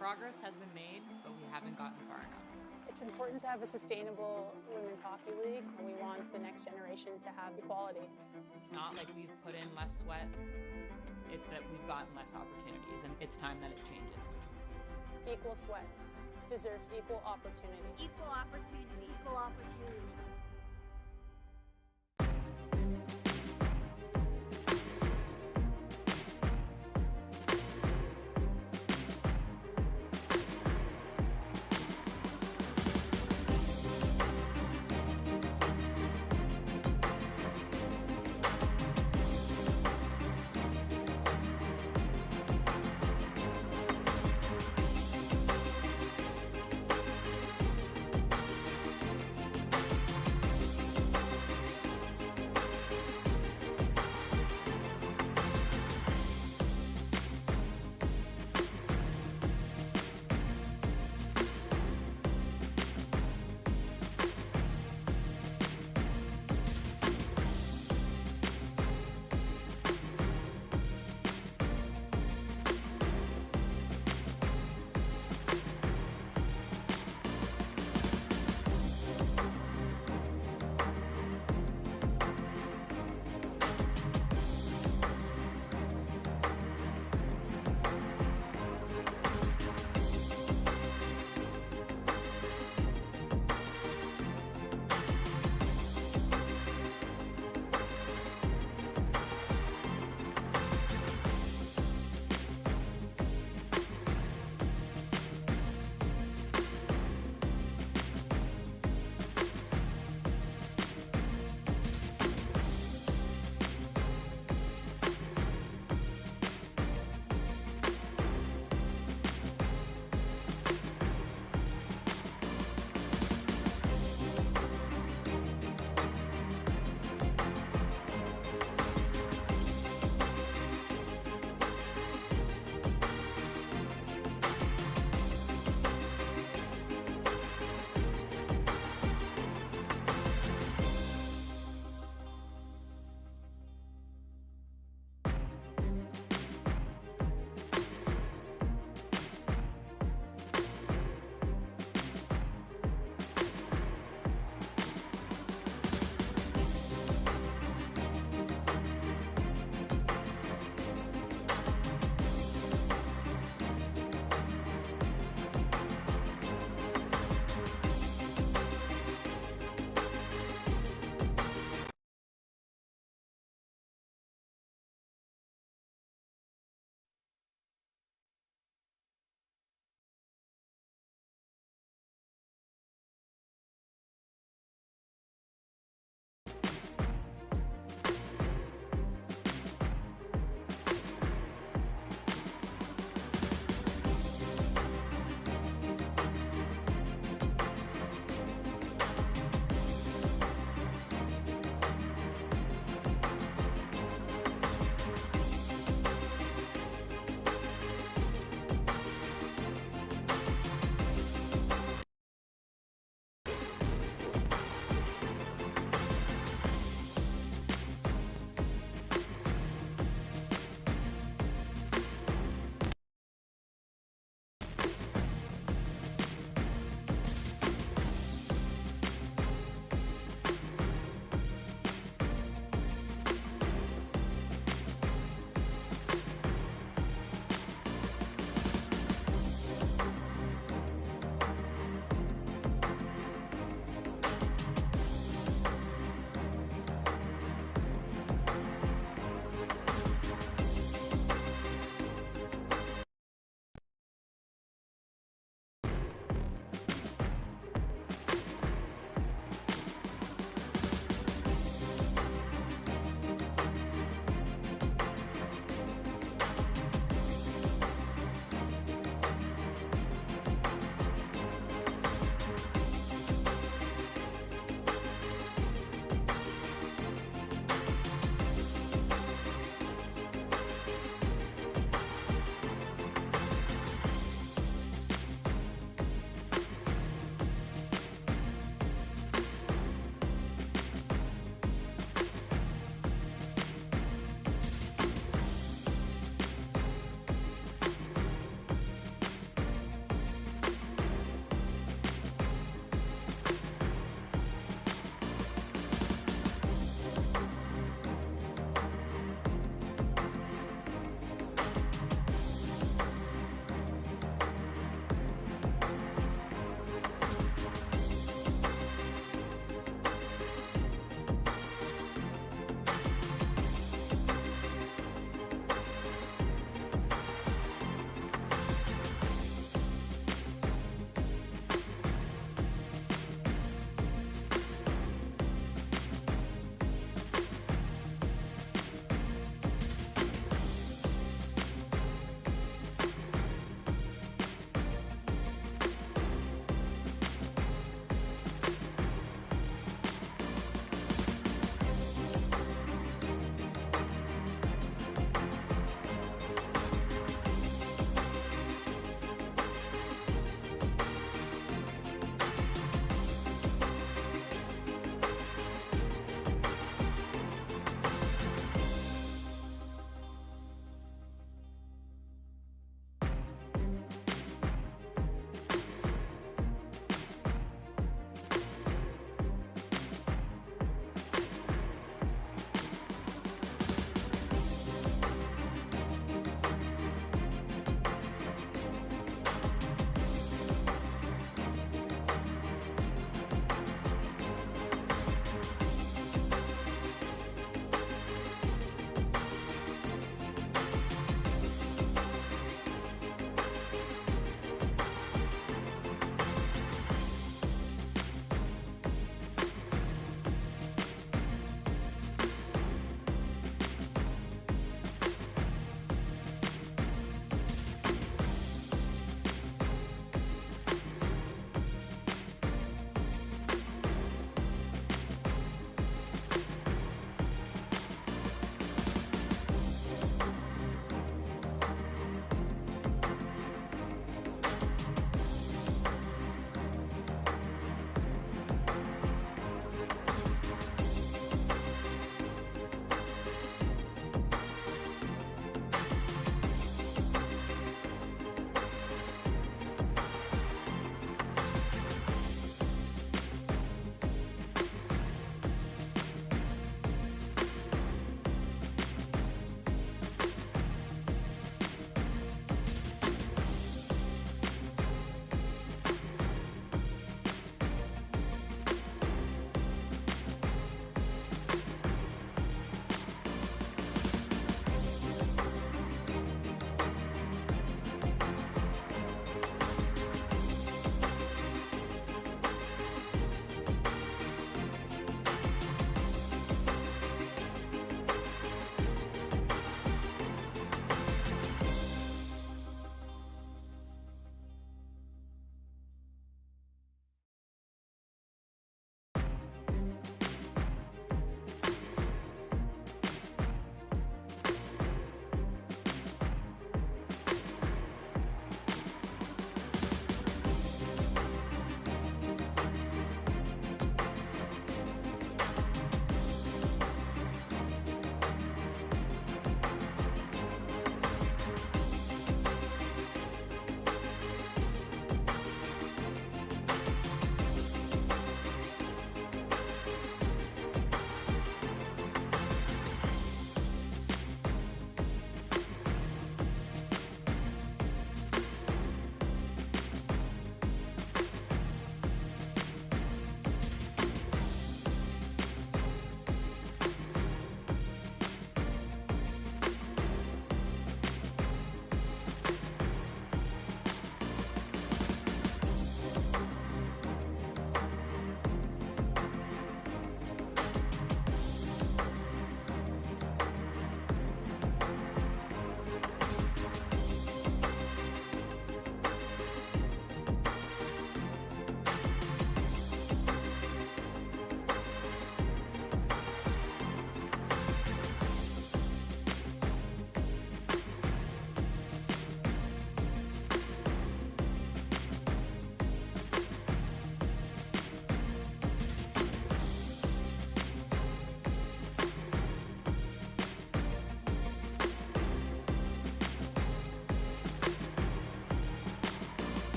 Progress has been made, but we haven't gotten far enough. It's important to have a sustainable women's hockey league, and we want the next generation to have equality. It's not like we've put in less sweat. It's that we've gotten less opportunities, and it's time that it changes. Equal sweat deserves equal opportunity. Equal opportunity. Equal opportunity.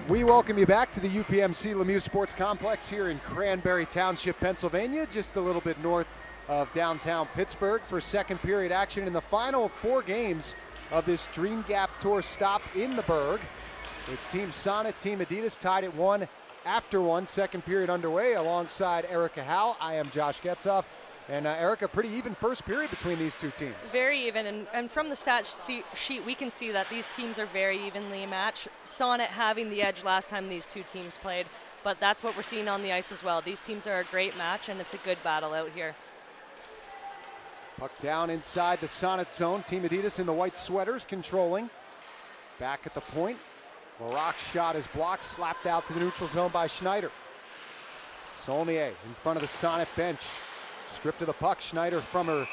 We welcome you back to the UPMC Lemieux Sports Complex here in Cranberry Township, Pennsylvania, just a little bit north of downtown Pittsburgh for second period action in the final 4 games of this Dream Gap Tour stop in the Berg. It's Team Sonnet, Team Adidas tied at 1 after 1, second period underway alongside Erica Howe. I am Josh Getzoff. And Erica, pretty even first period between these two teams. Very even, and from the stats sheet, we can see that these teams are very evenly matched. Sonnet having the edge last time these two teams played, but that's what we're seeing on the ice as well. These teams are a great match, and it's a good battle out here. Puck down inside the Sonnet zone. Team Adidas in the white sweaters controlling. Back at the point. Larocque's shot is blocked, slapped out to the neutral zone by Schneider. Saulnier in front of the Sonnet bench. Stripped of the puck, Schneider from her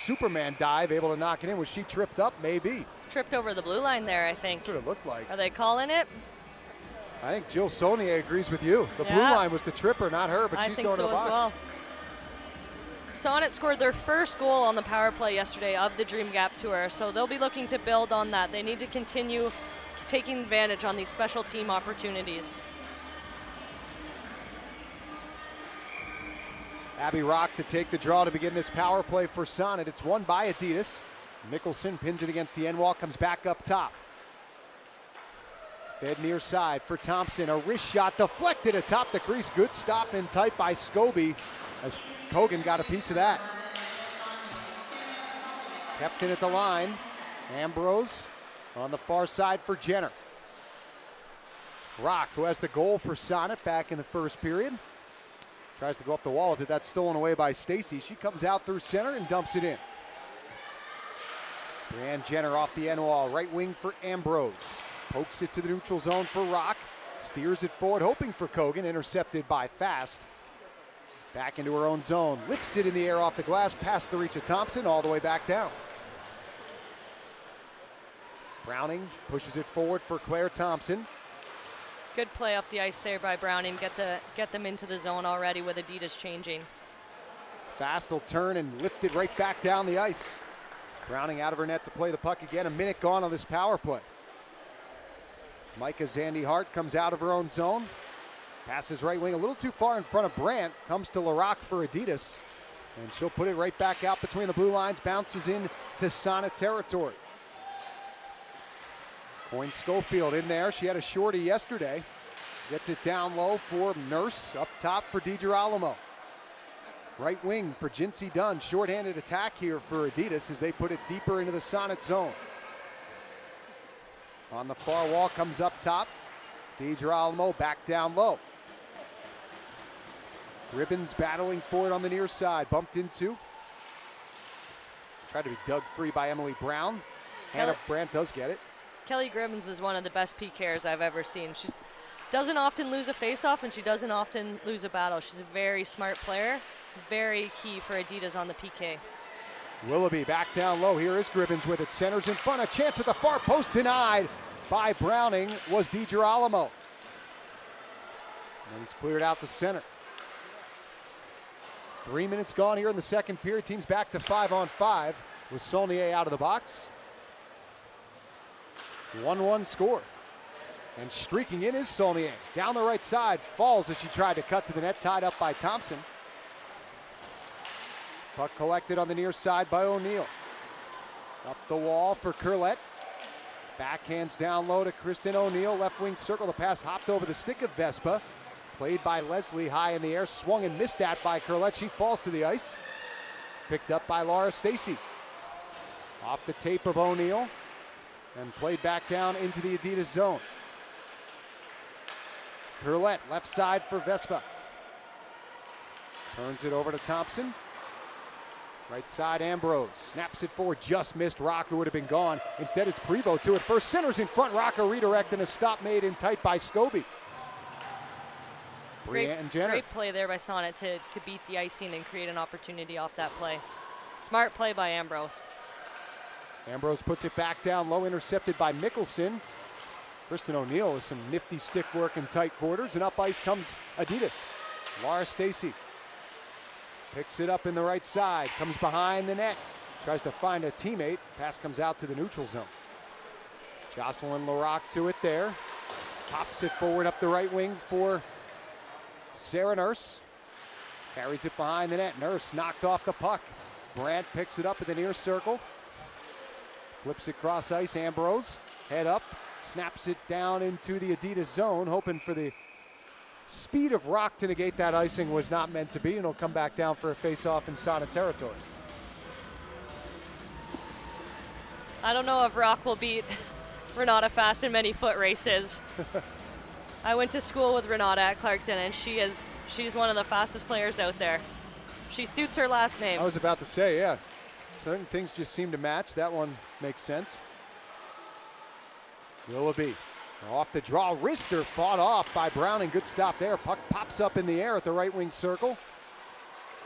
Superman dive, able to knock it in. Was she tripped up? Maybe. Tripped over the blue line there, I think. That's what it looked like. Are they calling it? I think Jill Saulnier agrees with you. The blue line was the tripper, not her, but she's going to the box. Well. Sonnet scored their first goal on the power play yesterday of the Dream Gap Tour, so they'll be looking to build on that. They need to continue taking advantage on these special team opportunities. Abby Rock to take the draw to begin this power play for Sonnet. It's won by Adidas. Mickelson pins it against the end wall, comes back up top. Fed near side for Thompson. A wrist shot deflected atop the crease. Good stop in tight by Scobie as Kogan got a piece of that. Kept in at the line. Ambrose on the far side for Jenner. Rock, who has the goal for Sonnet back in the first period. Tries to go up the wall with it. That's stolen away by Stacy. She comes out through center and dumps it in. Brianne Jenner off the end wall. Right wing for Ambrose. Pokes it to the neutral zone for Rock. Steers it forward, hoping for Kogan. Intercepted by Fast. Back into her own zone. Lifts it in the air off the glass. Past the reach of Thompson. All the way back down. Browning pushes it forward for Claire Thompson. Good play up the ice there by Browning. Get them into the zone already with Adidas changing. Fast will turn and lift it right back down the ice. Browning out of her net to play the puck again. A minute gone on this power play. Micah Zandy Hart comes out of her own zone. Passes right wing a little too far in front of Brandt. Comes to Larocque for Adidas. And she'll put it right back out between the blue lines. Bounces in to Sonnet territory. Coyne Schofield in there. She had a shorty yesterday. Gets it down low for Nurse. Up top for DiGirolamo. Right wing for Jinsey Dunn. Short-handed attack here for Adidas as they put it deeper into the Sonnet zone. On the far wall comes up top. DiGirolamo back down low. Ribbons battling for it on the near side. Bumped into. Tried to be dug free by Emily Brown. Hannah Brandt does get it. Kelly Gribbins is one of the best PKers I've ever seen. She doesn't often lose a faceoff, and she doesn't often lose a battle. She's a very smart player, very key for Adidas on the PK. Willoughby back down low. Here is Gribbins with it. Centers in front. A chance at the far post denied by Browning was DiGirolamo. And it's cleared out to center. 3 minutes gone here in the second period. Team's back to 5-on-5 with Saulnier out of the box. 1-1 score. And streaking in is Saulnier. Down the right side, falls as she tried to cut to the net, tied up by Thompson. Puck collected on the near side by O'Neill. Up the wall for Curlett. Backhands down low to Kristen O'Neill. Left wing circle, the pass hopped over the stick of Vespa. Played by Leslie high in the air, swung and missed at by Curlett. She falls to the ice. Picked up by Laura Stacy. Off the tape of O'Neill. And played back down into the Adidas zone. Curlett, left side for Vespa. Turns it over to Thompson. Right side, Ambrose. Snaps it forward, just missed Rock, who would have been gone. Instead, it's Prevost to it first. Centers in front, Rock a redirect and a stop made in tight by Scobie. Great play there by Sonnet to beat the icing and create an opportunity off that play. Smart play by Ambrose. Ambrose puts it back down low, intercepted by Mickelson. Kristen O'Neill with some nifty stick work in tight quarters, and up ice comes Adidas. Laura Stacy picks it up in the right side, comes behind the net, tries to find a teammate. Pass comes out to the neutral zone. Jocelyn Larocque to it there. Pops it forward up the right wing for Sarah Nurse. Carries it behind the net. Nurse knocked off the puck. Brandt picks it up at the near circle. Flips it cross ice. Ambrose, head up, snaps it down into the Adidas zone, hoping for the speed of Rock to negate that icing. Was not meant to be, and it'll come back down for a face-off in Sonnet territory. I don't know if Rock will beat Renata fast in many foot races. I went to school with Renata at Clarkson, and she's one of the fastest players out there. She suits her last name. I was about to say, yeah. Certain things just seem to match. That one makes sense. Willoughby off the draw. Wrister fought off by Browning. Good stop there. Puck pops up in the air at the right wing circle.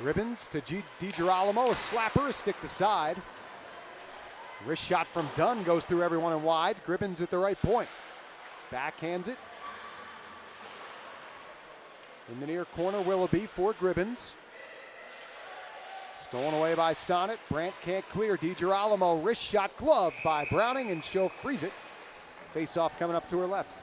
Ribbons to DiGirolamo. A slapper, a stick to side. Wrist shot from Dunn goes through everyone and wide. Gribbins at the right point. Backhands it. In the near corner, Willoughby for Gribbins. Stolen away by Sonnet. Brandt can't clear. DiGirolamo, wrist shot gloved by Browning, and she'll freeze it. Face-off coming up to her left.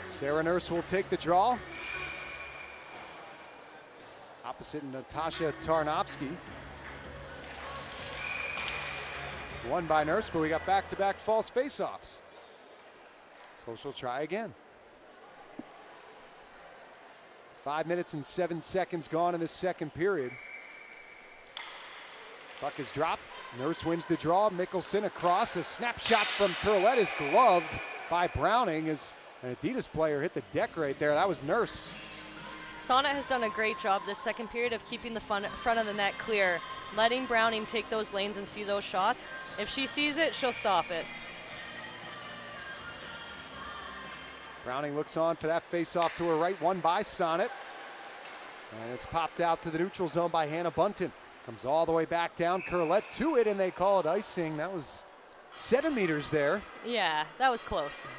Sarah Nurse will take the draw. Opposite Natasha Tarnowski. Won by Nurse, but we got back-to-back false face-offs. So she'll try again. 5 minutes and 7 seconds gone in the second period. Puck is dropped. Nurse wins the draw. Mickelson across. A snapshot from Curlette is gloved by Browning as an Adidas player hit the deck right there. That was Nurse. Sonnet has done a great job this second period of keeping the front of the net clear, letting Browning take those lanes and see those shots. If she sees it, she'll stop it. Browning looks on for that face-off to her right, won by Sonnet. And it's popped out to the neutral zone by Hannah Bunton. Comes all the way back down, Curlette to it, and they call it icing. That was 7 meters there. Yeah, that was close.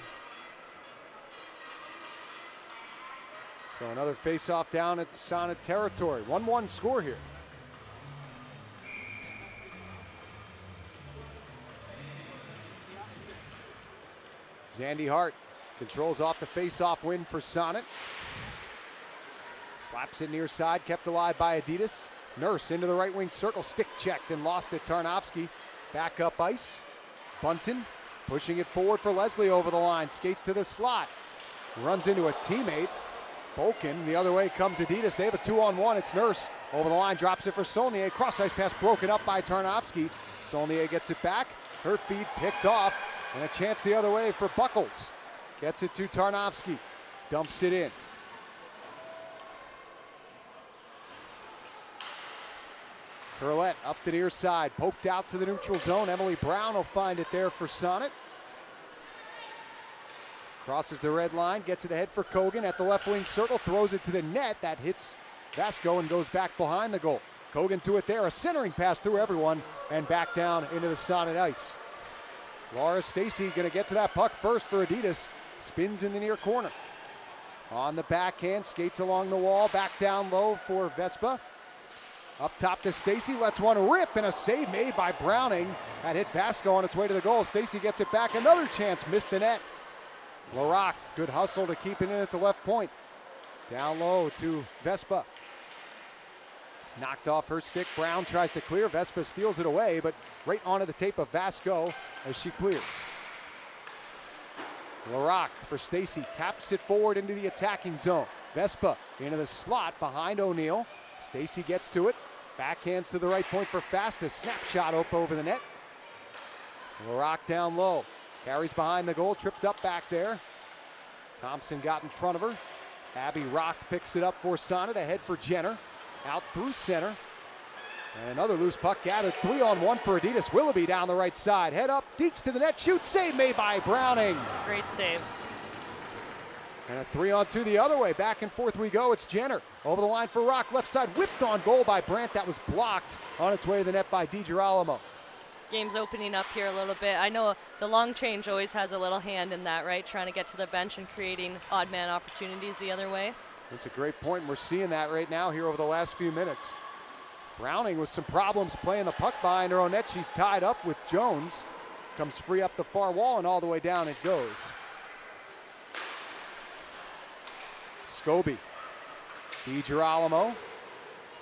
So another face-off down at Sonnet territory. 1-1 score here. Zandy Hart controls off the face-off win for Sonnet. Slaps it near side, kept alive by Adidas. Nurse into the right wing circle, stick checked and lost at Tarnowski. Back up ice. Bunton pushing it forward for Leslie over the line. Skates to the slot. Runs into a teammate. Bolkin, the other way comes Adidas. They have a 2-on-1. It's Nurse over the line, drops it for Saulnier. Cross ice pass broken up by Tarnowski. Saulnier gets it back. Her feed picked off, and a chance the other way for Buckles. Gets it to Tarnowski. Dumps it in. Curlette up the near side, poked out to the neutral zone. Emily Brown will find it there for Sonnet. Crosses the red line, gets it ahead for Kogan at the left wing circle, throws it to the net. That hits Vasco and goes back behind the goal. Kogan to it there, a centering pass through everyone and back down into the Sonnet ice. Laura Stacy gonna get to that puck first for Adidas. Spins in the near corner. On the backhand, skates along the wall, back down low for Vespa. Up top to Stacy, lets one rip, and a save made by Browning. That hit Vasco on its way to the goal. Stacy gets it back, another chance, missed the net. Larock, good hustle to keep it in at the left point. Down low to Vespa. Knocked off her stick, Brown tries to clear, Vespa steals it away, but right onto the tape of Vasco as she clears. Larock for Stacy, taps it forward into the attacking zone. Vespa into the slot behind O'Neill. Stacy gets to it, backhands to the right point for Fast, a snapshot up over the net. Larock down low, carries behind the goal, tripped up back there. Thompson got in front of her. Abby Rock picks it up for Sonnet, ahead for Jenner. Out through center. And another loose puck gathered, 3-on-1 for Adidas. Willoughby down the right side, head up, deeks to the net, shoots, save made by Browning. Great save. And a 3-on-2 the other way, back and forth we go. It's Jenner over the line for Rock, left side, whipped on goal by Brandt. That was blocked on its way to the net by DiGirolamo. game's opening up here a little bit. I know the long change always has a little hand in that, right? Trying to get to the bench and creating odd man opportunities the other way. That's a great point. We're seeing that right now here over the last few minutes. Browning with some problems playing the puck behind her own net. She's tied up with Jones. Comes free up the far wall and all the way down it goes. Scobie. DiGirolamo.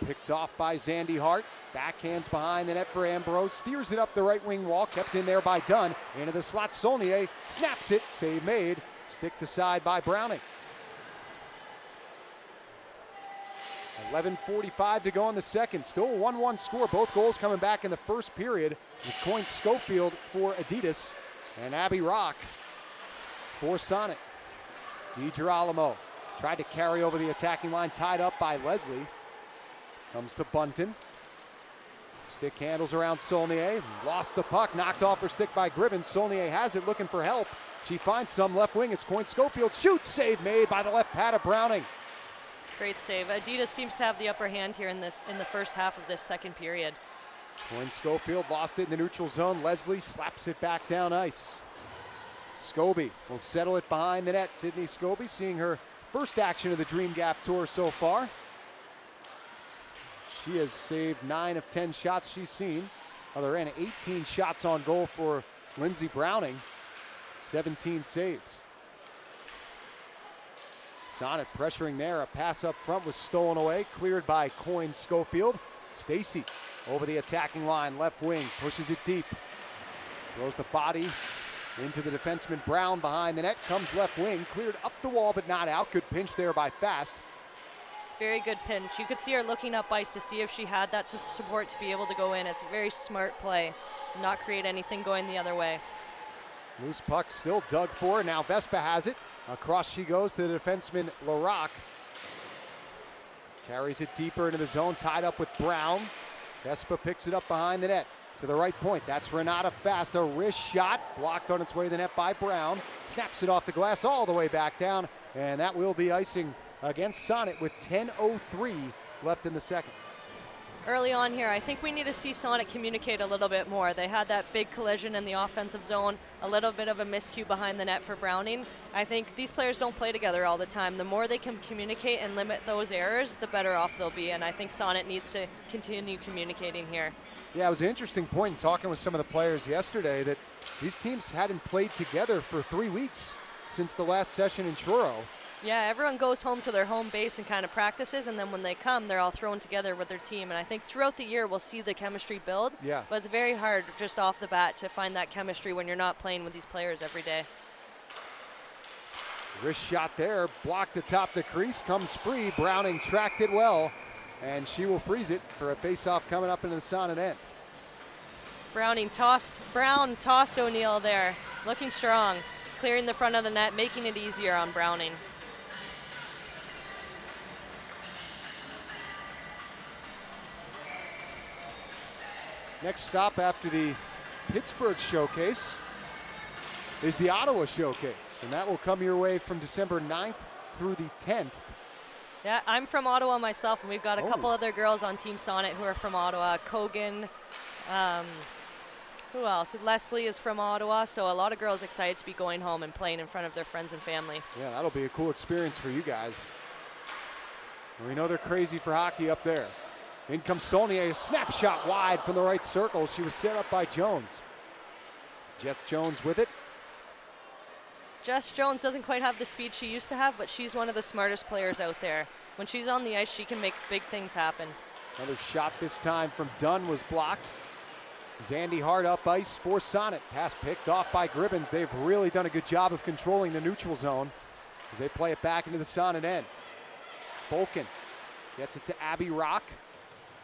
Picked off by Zandy Hart. Backhands behind the net for Ambrose. Steers it up the right wing wall. Kept in there by Dunn. Into the slot. Saulnier snaps it. Save made. Stick to side by Browning. 11:45 to go in the second. Still a 1-1 score. Both goals coming back in the first period. It was Coyne Schofield for Adidas and Abby Rock for Sonnet. DiGirolamo tried to carry over the attacking line, tied up by Leslie. Comes to Bunton. Stick handles around Saulnier. Lost the puck, knocked off her stick by Gribbins. Saulnier has it, looking for help. She finds some left wing. It's Coyne Schofield. Shoots, save made by the left pad of Browning. Great save. Adidas seems to have the upper hand here in the first half of this second period. Coyne Schofield lost it in the neutral zone. Leslie slaps it back down ice. Scobie will settle it behind the net. Sydney Scobie seeing her first action of the Dream Gap Tour so far. She has saved 9 of 10 shots she's seen. Other end, 18 shots on goal for Lindsey Browning. 17 saves. Sonnet pressuring there. A pass up front was stolen away. Cleared by Coyne Schofield. Stacy over the attacking line. Left wing. Pushes it deep. Throws the body into the defenseman Brown behind the net. Comes left wing. Cleared up the wall but not out. Good pinch there by Fast. Very good pinch. You could see her looking up ice to see if she had that support to be able to go in. It's a very smart play. Not create anything going the other way. Loose puck still dug for her. Now Vespa has it. Across she goes to the defenseman Larocque. Carries it deeper into the zone, tied up with Brown. Vespa picks it up behind the net to the right point. That's Renata Fast. A wrist shot blocked on its way to the net by Brown. Snaps it off the glass all the way back down. And that will be icing against Sonnet with 10:03 left in the second. Early on here, I think we need to see Sonnet communicate a little bit more. They had that big collision in the offensive zone, a little bit of a miscue behind the net for Browning. I think these players don't play together all the time. The more they can communicate and limit those errors, the better off they'll be, and I think Sonnet needs to continue communicating here. Yeah, it was an interesting point in talking with some of the players yesterday that these teams hadn't played together for 3 weeks since the last session in Truro. Yeah, everyone goes home to their home base and kind of practices, and then when they come, they're all thrown together with their team. And I think throughout the year, we'll see the chemistry build. Yeah. But it's very hard just off the bat to find that chemistry when you're not playing with these players every day. Wrist shot there, blocked atop the crease, comes free. Browning tracked it well, and she will freeze it for a face-off coming up into the Sonnet end. Brown tossed O'Neill there, looking strong, clearing the front of the net, making it easier on Browning. Next stop after the Pittsburgh showcase is the Ottawa showcase, and that will come your way from December 9th through the 10th. Yeah, I'm from Ottawa myself, and we've got a couple other girls on Team Sonnet who are from Ottawa. Kogan, who else? Leslie is from Ottawa, so a lot of girls excited to be going home and playing in front of their friends and family. Yeah, that'll be a cool experience for you guys. And we know they're crazy for hockey up there. In comes Saulnier, a snapshot wide from the right circle. She was set up by Jones. Jess Jones with it. Jess Jones doesn't quite have the speed she used to have, but she's one of the smartest players out there. When she's on the ice, she can make big things happen. Another shot this time from Dunn was blocked. Zandy Hart up ice for Sonnet. Pass picked off by Gribbins. They've really done a good job of controlling the neutral zone as they play it back into the Sonnet end. Bolkin gets it to Abby Rock.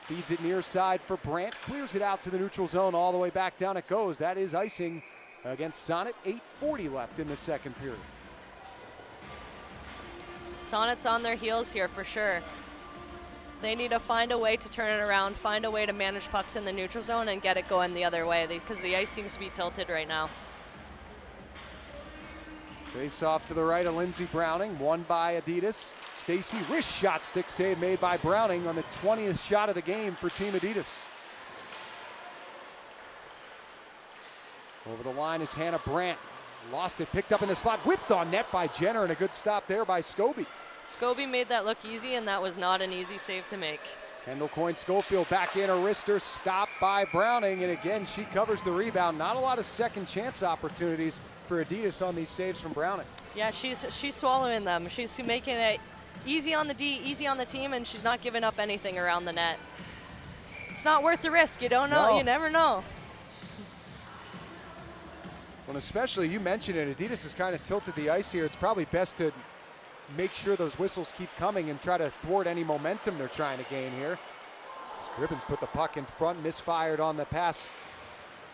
Feeds it near side for Brandt. Clears it out to the neutral zone. All the way back down it goes. That is icing against Sonnet. 8:40 left in the second period. Sonnet's on their heels here for sure. They need to find a way to turn it around, find a way to manage pucks in the neutral zone and get it going the other way because the ice seems to be tilted right now. Face off to the right of Lindsey Browning. Won by Adidas. Stacy, wrist shot, stick save made by Browning on the 20th shot of the game for Team Adidas. Over the line is Hannah Brandt. Lost it, picked up in the slot, whipped on net by Jenner, and a good stop there by Scobie. Scobie made that look easy, and that was not an easy save to make. Kendall Coyne-Schofield back in, a wrister, stopped by Browning, and again she covers the rebound. Not a lot of second chance opportunities for Adidas on these saves from Browning. Yeah, she's swallowing them. She's making it easy on the D, easy on the team, and she's not giving up anything around the net. It's not worth the risk. You don't know. No. You never know. Well, especially, you mentioned it, Adidas has kind of tilted the ice here. It's probably best to make sure those whistles keep coming and try to thwart any momentum they're trying to gain here. Scribbins put the puck in front, misfired on the pass.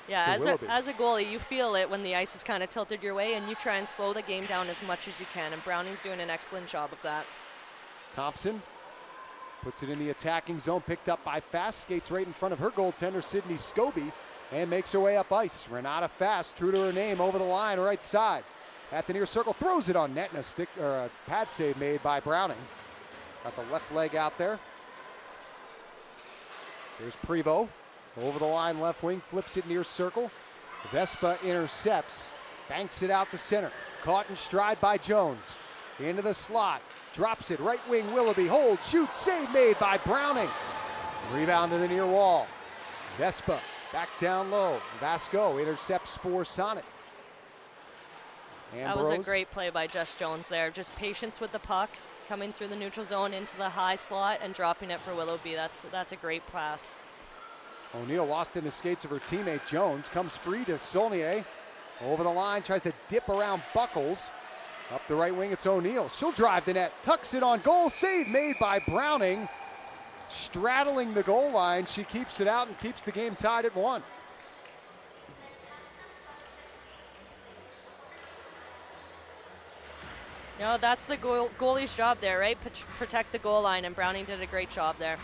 Yeah, as a goalie, you feel it when the ice is kind of tilted your way, and you try and slow the game down as much as you can, and Browning's doing an excellent job of that. Thompson puts it in the attacking zone, picked up by Fast, skates right in front of her goaltender, Sydney Scobie, and makes her way up ice. Renata Fast, true to her name, over the line, right side. At the near circle, throws it on net, and a pad save made by Browning. Got the left leg out there. Here's Prevost, over the line, left wing, flips it near circle. Vespa intercepts, banks it out to center. Caught in stride by Jones. Into the slot, drops it, right wing, Willoughby holds, shoots, save made by Browning. Rebound to the near wall. Vespa back down low. Vasco intercepts for Sonnet. That was a great play by Jess Jones there. Just patience with the puck, coming through the neutral zone into the high slot and dropping it for Willoughby. That's a great pass. O'Neill lost in the skates of her teammate Jones. Comes free to Saulnier. Over the line, tries to dip around Buckles. Up the right wing, it's O'Neill. She'll drive the net, tucks it on goal. Save made by Browning. Straddling the goal line, she keeps it out and keeps the game tied at 1. You know, that's the goalie's job there, right? Protect the goal line, and Browning did a great job there.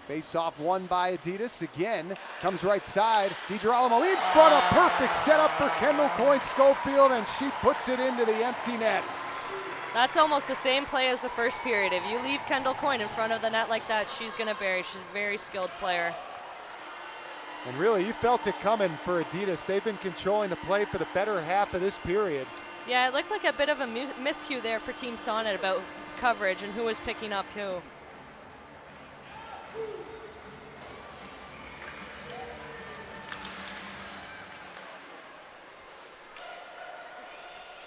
Face-off won by Adidas again. Comes right side. DiGirolamo in front, a perfect setup for Kendall Coyne-Schofield, and she puts it into the empty net. That's almost the same play as the first period. If you leave Kendall Coyne in front of the net like that, she's going to bury. She's a very skilled player. And really, you felt it coming for Adidas. They've been controlling the play for the better half of this period. Yeah, it looked like a bit of a miscue there for Team Sonnet about coverage and who was picking up who.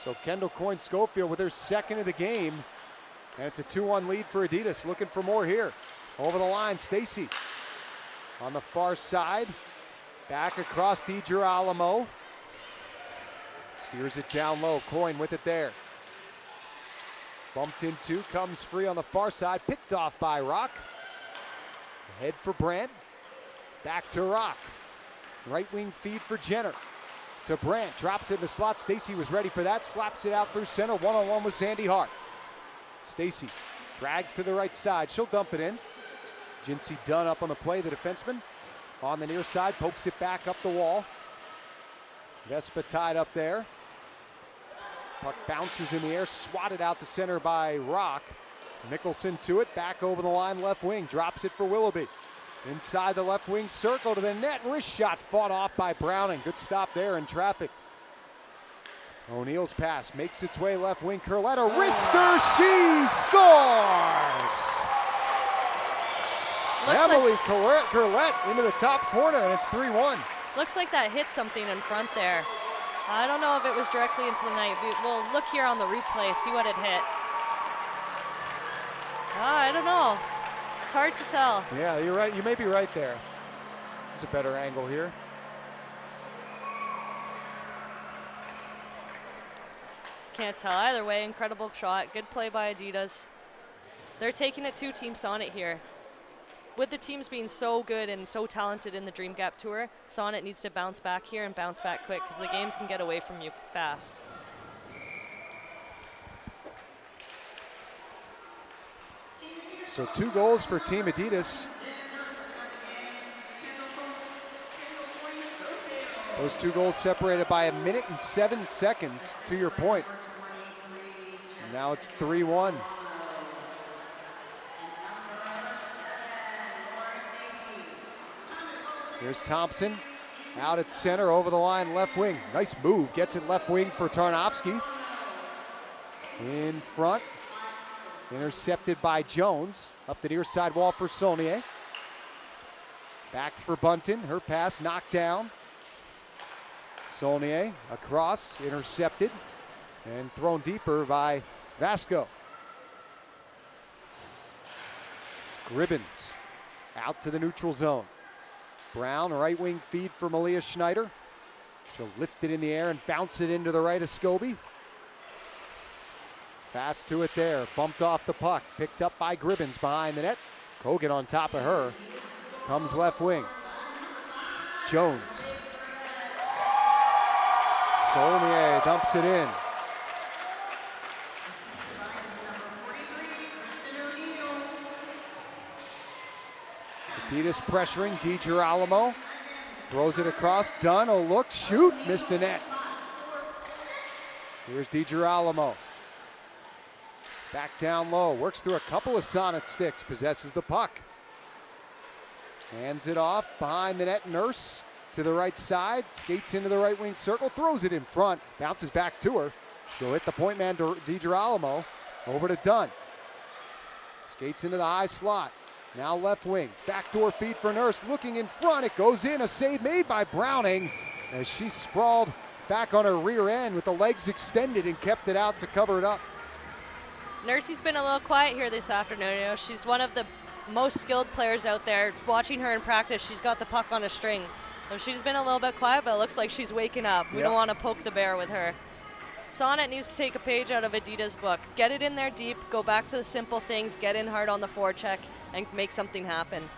So Kendall Coyne-Schofield with her second of the game. And it's a 2-1 lead for Adidas. Looking for more here. Over the line, Stacy. On the far side. Back across DiGirolamo. Steers it down low. Coyne with it there. Bumped into, comes free on the far side. Picked off by Rock. Ahead for Brandt. Back to Rock. Right wing feed for Jenner. To Brandt, drops it in the slot. Stacy was ready for that, slaps it out through center, one-on-one with Sandy Hart. Stacy drags to the right side, she'll dump it in. Jinsey Dunn up on the play, the defenseman. On the near side, pokes it back up the wall. Vespa tied up there. Puck bounces in the air, swatted out to center by Rock. Mickelson to it, back over the line, left wing, drops it for Willoughby. Inside the left wing circle to the net, wrist shot fought off by Browning. Good stop there in traffic. O'Neill's pass makes its way left wing. Curletta, wrister, she scores! Emily Curlette into the top corner, and it's 3-1. Looks like that hit something in front there. I don't know if it was directly into the net. We'll look here on the replay, see what it hit. I don't know. It's hard to tell. Yeah, you're right. You may be right there. There's a better angle here. Can't tell either way. Incredible shot. Good play by Adidas. They're taking it to Team Sonnet here. With the teams being so good and so talented in the Dream Gap Tour, Sonnet needs to bounce back here and bounce back quick because the games can get away from you fast. So 2 goals for Team Adidas. Those 2 goals separated by 1 minute and 7 seconds, to your point. Now it's 3-1. Here's Thompson out at center, over the line, left wing. Nice move, gets it left wing for Tarnowski. In front, intercepted by Jones. Up the near side wall for Saulnier. Back for Bunton, her pass knocked down. Saulnier across, intercepted, and thrown deeper by Vasco. Gribbins out to the neutral zone. Brown, right wing feed for Malia Schneider. She'll lift it in the air and bounce it into the right of Scobie. Fast to it there, bumped off the puck, picked up by Gribbins behind the net. Kogan on top of her, comes left wing. Jones. Saulnier dumps it in. Adidas pressuring, DiGirolamo throws it across, Dunn, a look, shoot, missed the net. Here's DiGirolamo. Back down low, works through a couple of Sonnet sticks, possesses the puck. Hands it off behind the net, Nurse to the right side, skates into the right wing circle, throws it in front, bounces back to her. She'll hit the point man, DiGirolamo, over to Dunn. Skates into the high slot. Now left wing, backdoor feed for Nurse, looking in front, it goes in, a save made by Browning as she sprawled back on her rear end with the legs extended and kept it out to cover it up. Nursey's been a little quiet here this afternoon. You know, she's one of the most skilled players out there. Watching her in practice, she's got the puck on a string. So she's been a little bit quiet, but it looks like she's waking up. We don't want to poke the bear with her. Sonnet needs to take a page out of Adidas' book. Get it in there deep, go back to the simple things, get in hard on the forecheck, and make something happen.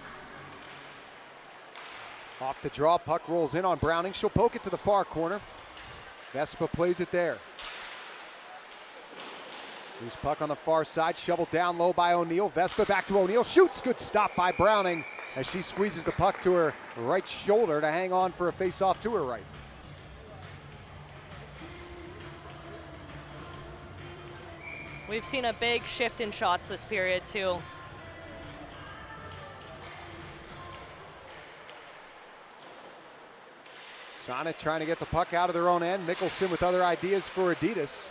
Off the draw, puck rolls in on Browning. She'll poke it to the far corner. Vespa plays it there. Loose puck on the far side, shoveled down low by O'Neill. Vespa back to O'Neill, shoots, good stop by Browning as she squeezes the puck to her right shoulder to hang on for a face-off to her right. We've seen a big shift in shots this period too. Sonnet trying to get the puck out of their own end. Mickelson with other ideas for Adidas.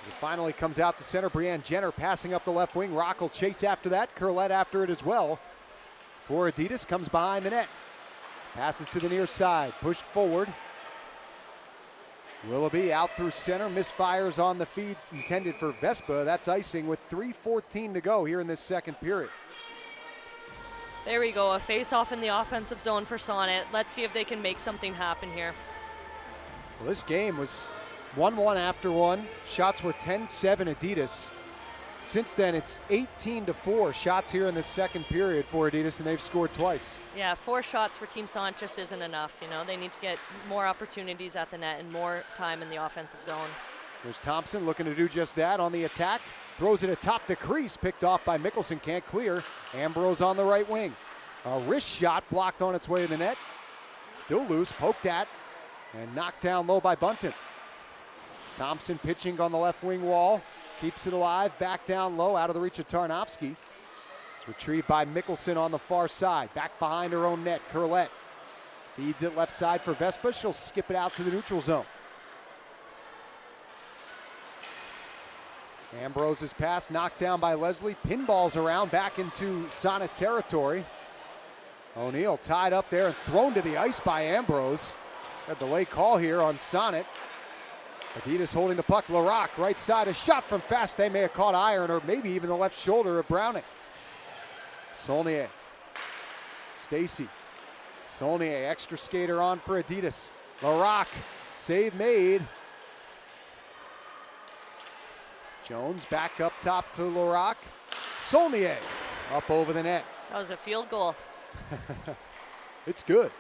As it finally comes out to center, Brianne Jenner passing up the left wing. Rock will chase after that. Curlette after it as well. For Adidas, comes behind the net. Passes to the near side, pushed forward. Willoughby out through center, misfires on the feed intended for Vespa. That's icing with 3:14 to go here in this second period. There we go, a face-off in the offensive zone for Sonnet. Let's see if they can make something happen here. Well, this game was 1-1 after one. Shots were 10-7 Adidas. Since then, it's 18-4 shots here in the second period for Adidas, and they've scored twice. Yeah, 4 shots for Team Sonnet just isn't enough. You know, they need to get more opportunities at the net and more time in the offensive zone. There's Thompson looking to do just that on the attack. Throws it atop the crease, picked off by Mickelson, can't clear. Ambrose on the right wing. A wrist shot blocked on its way to the net. Still loose, poked at, and knocked down low by Bunton. Thompson pitching on the left wing wall. Keeps it alive, back down low, out of the reach of Tarnowski. It's retrieved by Mickelson on the far side. Back behind her own net, Curlette. Feeds it left side for Vespa. She'll skip it out to the neutral zone. Ambrose's pass knocked down by Leslie. Pinballs around back into Sonnet territory. O'Neill tied up there and thrown to the ice by Ambrose. A delay call here on Sonnet. Adidas holding the puck. LaRocque, right side, a shot from fast. They may have caught iron or maybe even the left shoulder of Browning. Saulnier. Stacy. Saulnier, extra skater on for Adidas. LaRocque, save made. Jones back up top to LaRocque. Saulnier up over the net. That was a field goal. It's good.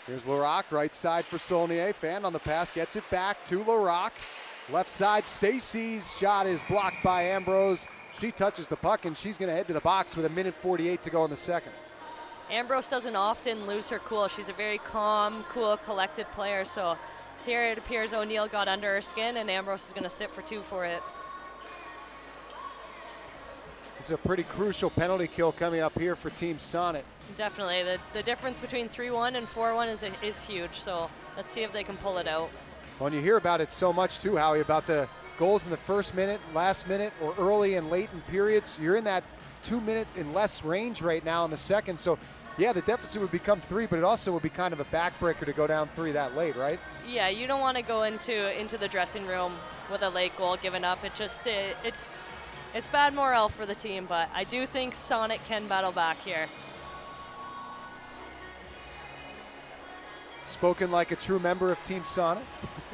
Here's LaRocque, right side for Saulnier. Fan on the pass, gets it back to LaRocque. Left side, Stacy's shot is blocked by Ambrose. She touches the puck, and she's going to head to the box with 1:48 to go in the second. Ambrose doesn't often lose her cool. She's a very calm, cool, collected player. So here it appears O'Neill got under her skin, and Ambrose is going to sit for 2 for it. This is a pretty crucial penalty kill coming up here for Team Sonnet. Definitely. The difference between 3-1 and 4-1 is huge, so let's see if they can pull it out. Well, and you hear about it so much too, Howie, about the goals in the first minute, last minute, or early and late in periods. You're in that 2 minute and less range right now in the second, so yeah, the deficit would become 3, but it also would be kind of a backbreaker to go down 3 that late, right? Yeah, you don't want to go into the dressing room with a late goal given up. It's bad morale for the team, but I do think Sonnet can battle back here. Spoken like a true member of Team Sonnet.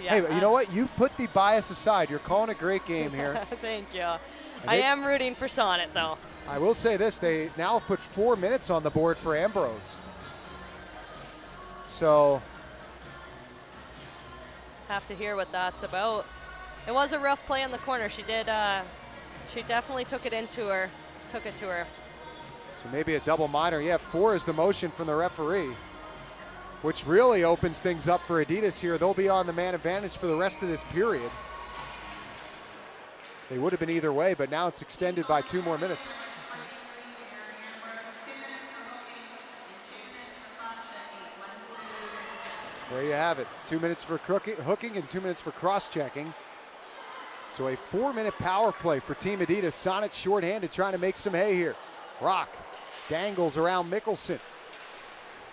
Yeah. Hey, you know what? You've put the bias aside. You're calling a great game here. Thank you. I am rooting for Sonnet, though. I will say this, they now have put 4 minutes on the board for Ambrose. So. Have to hear what that's about. It was a rough play in the corner. She definitely took it to her. So maybe a double minor. Yeah, 4 is the motion from the referee, which really opens things up for Adidas here. They'll be on the man advantage for the rest of this period. They would have been either way, but now it's extended by 2 more minutes. There you have it. 2 minutes for hooking and 2 minutes for cross-checking. So a 4-minute power play for Team Adidas. Sonnet shorthanded, trying to make some hay here. Rock dangles around Mickelson.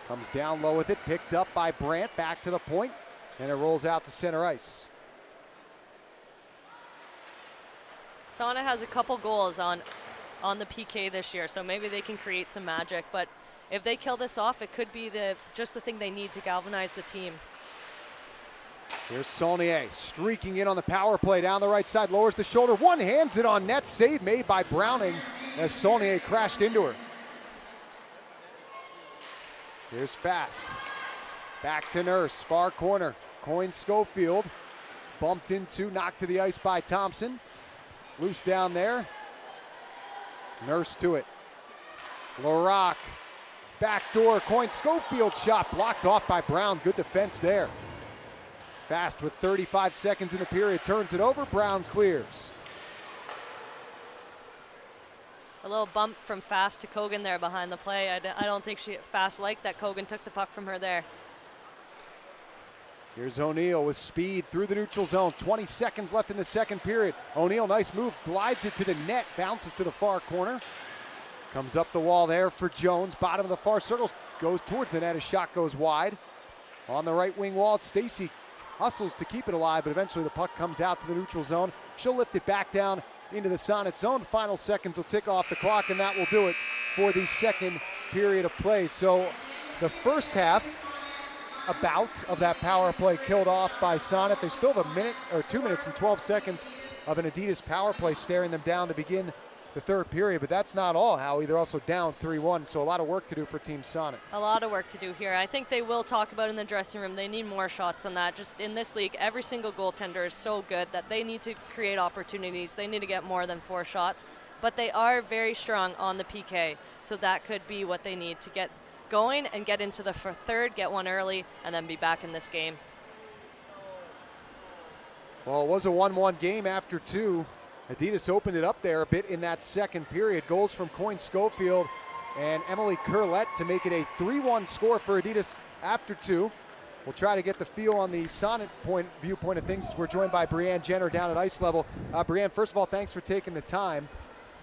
Comes down low with it, picked up by Brandt, back to the point, and it rolls out to center ice. Sonnet has a couple goals on the PK this year, so maybe they can create some magic, but if they kill this off, it could be just the thing they need to galvanize the team. Here's Saulnier streaking in on the power play down the right side, lowers the shoulder, one-hands it on net, save made by Browning as Saulnier crashed into her. Here's Fast, back to Nurse, far corner, Coyne Schofield, bumped into, knocked to the ice by Thompson. It's loose down there. Nurse to it. Larocque, back door, Coyne Schofield shot blocked off by Brown. Good defense there. Fast with 35 seconds in the period, turns it over, Brown clears. A little bump from Fast to Kogan there behind the play. I don't think Fast liked that Kogan took the puck from her there. Here's O'Neill with speed through the neutral zone. 20 seconds left in the second period. O'Neill, nice move, glides it to the net, bounces to the far corner. Comes up the wall there for Jones. Bottom of the far circle, goes towards the net. His shot goes wide. On the right wing wall, Stacy hustles to keep it alive, but eventually the puck comes out to the neutral zone. She'll lift it back down into the Sonnet zone. Final seconds will tick off the clock, and that will do it for the second period of play. So the first half of that power play killed off by Sonnet. They still have 2 minutes and 12 seconds of an Adidas power play staring them down to begin the third period, but that's not all, Howie. They're also down 3-1, so a lot of work to do for Team Sonnet. A lot of work to do here. I think they will talk about in the dressing room. They need more shots than that. Just in this league, every single goaltender is so good that they need to create opportunities. They need to get more than 4 shots, but they are very strong on the PK, so that could be what they need to get going and get into the third, get one early, and then be back in this game. Well, it was a 1-1 game after 2. Adidas opened it up there a bit in that second period. Goals from Coyne Schofield and Emily Curlette to make it a 3-1 score for Adidas after 2. We'll try to get the feel on the Sonnet viewpoint of things as we're joined by Brianne Jenner down at ice level. Brianne, first of all, thanks for taking the time.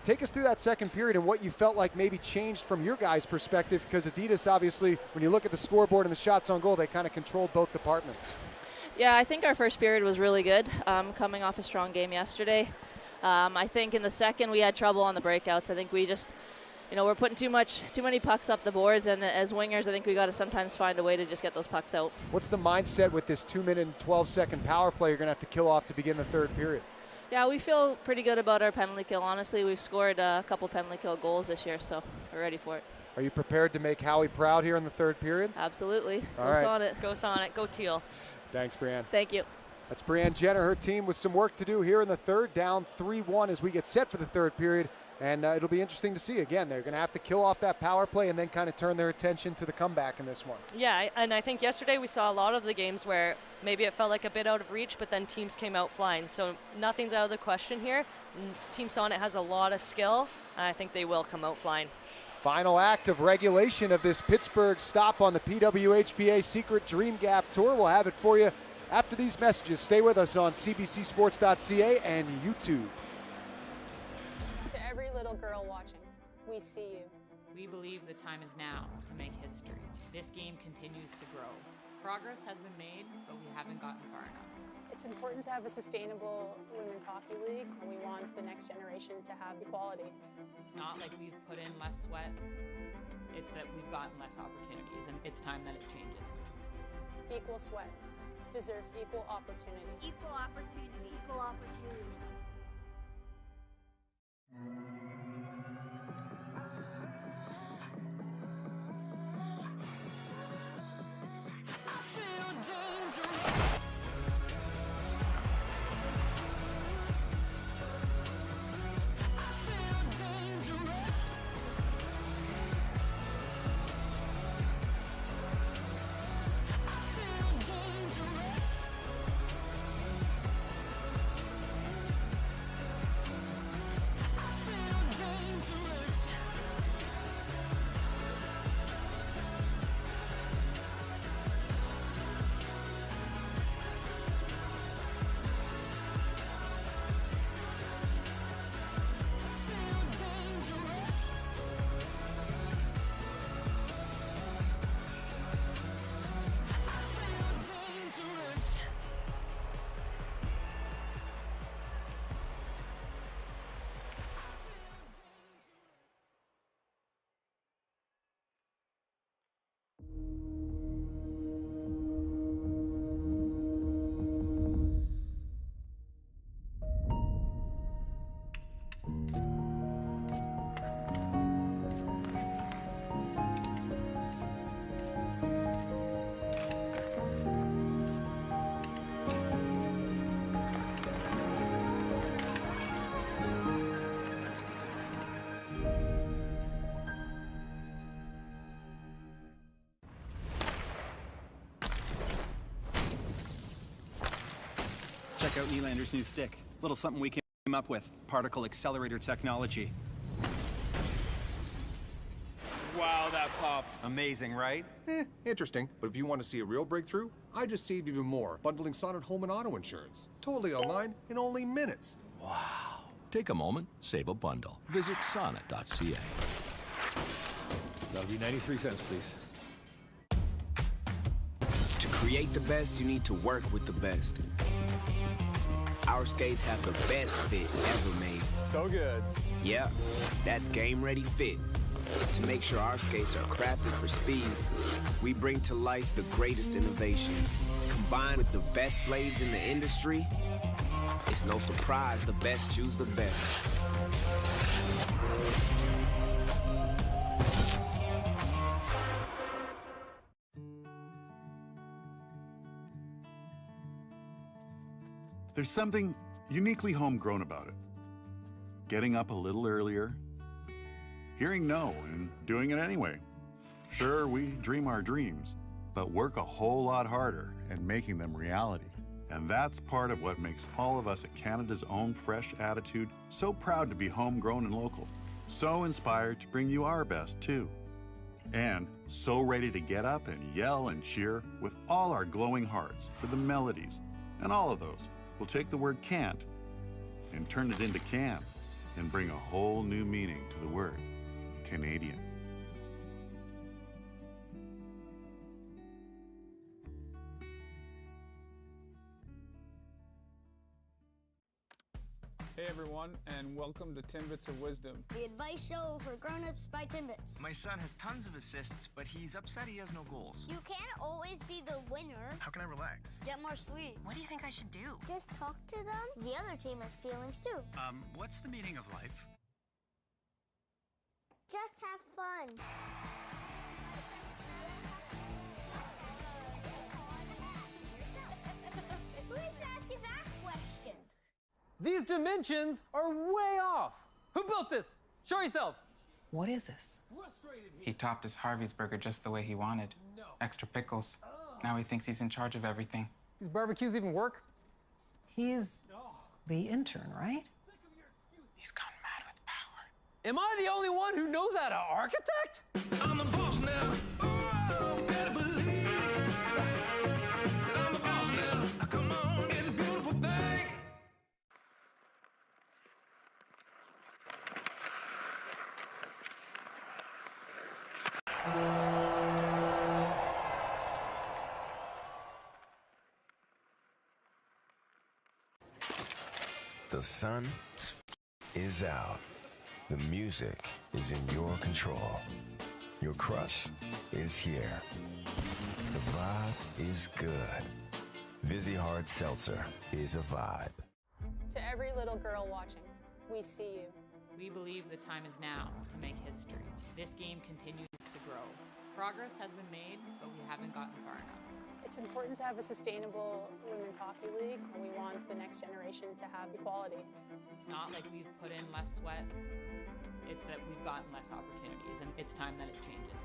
Take us through that second period and what you felt like maybe changed from your guys' perspective, because Adidas, obviously, when you look at the scoreboard and the shots on goal, they kind of controlled both departments. Yeah, I think our first period was really good, coming off a strong game yesterday. I think in the second we had trouble on the breakouts. I think we just, we're putting too many pucks up the boards, and as wingers, I think we got to sometimes find a way to just get those pucks out. What's the mindset with this 2-minute and 12-second power play you're going to have to kill off to begin the third period? Yeah, we feel pretty good about our penalty kill. Honestly, we've scored a couple penalty kill goals this year, so we're ready for it. Are you prepared to make Howie proud here in the third period? Absolutely. All right. Sonnet. Go Sonnet. Go Teal. Thanks, Brianne. Thank you. That's Brianne Jenner, her team with some work to do here in the third, down 3-1 as we get set for the third period. And it'll be interesting to see. Again, they're going to have to kill off that power play and then kind of turn their attention to the comeback in this one. Yeah, and I think yesterday we saw a lot of the games where maybe it felt like a bit out of reach, but then teams came out flying. So nothing's out of the question here. Team Sonnet has a lot of skill, and I think they will come out flying. Final act of regulation of this Pittsburgh stop on the PWHPA Secret Dream Gap Tour. We'll have it for you after these messages. Stay with us on cbcsports.ca and YouTube. To every little girl watching, we see you. We believe the time is now to make history. This game continues to grow. Progress has been made, but we haven't gotten far enough. It's important to have a sustainable women's hockey league, and we want the next generation to have equality. It's not like we've put in less sweat, it's that we've gotten less opportunities, and it's time that it changes. Equal sweat deserves equal opportunity. Equal opportunity. Equal opportunity. Check out Nylander's new stick. Little something we came up with. Particle accelerator technology. Wow, that pops. Amazing, right? Interesting. But if you want to see a real breakthrough, I just saved even more, bundling Sonnet home and auto insurance. Totally online in only minutes. Wow. Take a moment, save a bundle. Visit sonnet.ca. That'll be 93 cents, please. To create the best, you need to work with the best. Our skates have the best fit ever made. So good. Yeah, that's Game Ready Fit. To make sure our skates are crafted for speed, we bring to life the greatest innovations. Combined with the best blades in the industry, it's no surprise the best choose the best. There's something uniquely homegrown about it. Getting up a little earlier, hearing no and doing it anyway. Sure, we dream our dreams, but work a whole lot harder and making them reality. And that's part of what makes all of us at Canada's Own Fresh Attitude so proud to be homegrown and local. So inspired to bring you our best too. And so ready to get up and yell and cheer with all our glowing hearts for the melodies. And all of those will take the word can't and turn it into can and bring a whole new meaning to the word Canadian. Hey everyone, and welcome to Timbits of Wisdom. The advice show for grown-ups by Timbits. My son has tons of assists, but he's upset he has no goals. You can't always be the winner. How can I relax? Get more sleep. What do you think I should do? Just talk to them. The other team has feelings too. What's the meaning of life? Just have fun. Who's asking that question? These dimensions are way off. Who built this? Show yourselves. What is this? He topped his Harvey's burger just the way he wanted. Extra pickles. Now he thinks he's in charge of everything. These barbecues even work? He's the intern, right? He's gone mad with power. Am I the only one who knows how to architect? I'm the boss now. Oh, better believe. I'm the boss now. Come on, it's a beautiful thing. The sun is out. The music is in your control. Your crush is here. The vibe is good. Vizzy Hard Seltzer is a vibe. To every little girl watching, we see you. We believe the time is now to make history. This game continues to grow. Progress has been made, but we haven't gotten far enough. It's important to have a sustainable women's hockey league, and we want the next generation to have equality. It's not like we've put in less sweat. It's that we've gotten less opportunities, and it's time that it changes.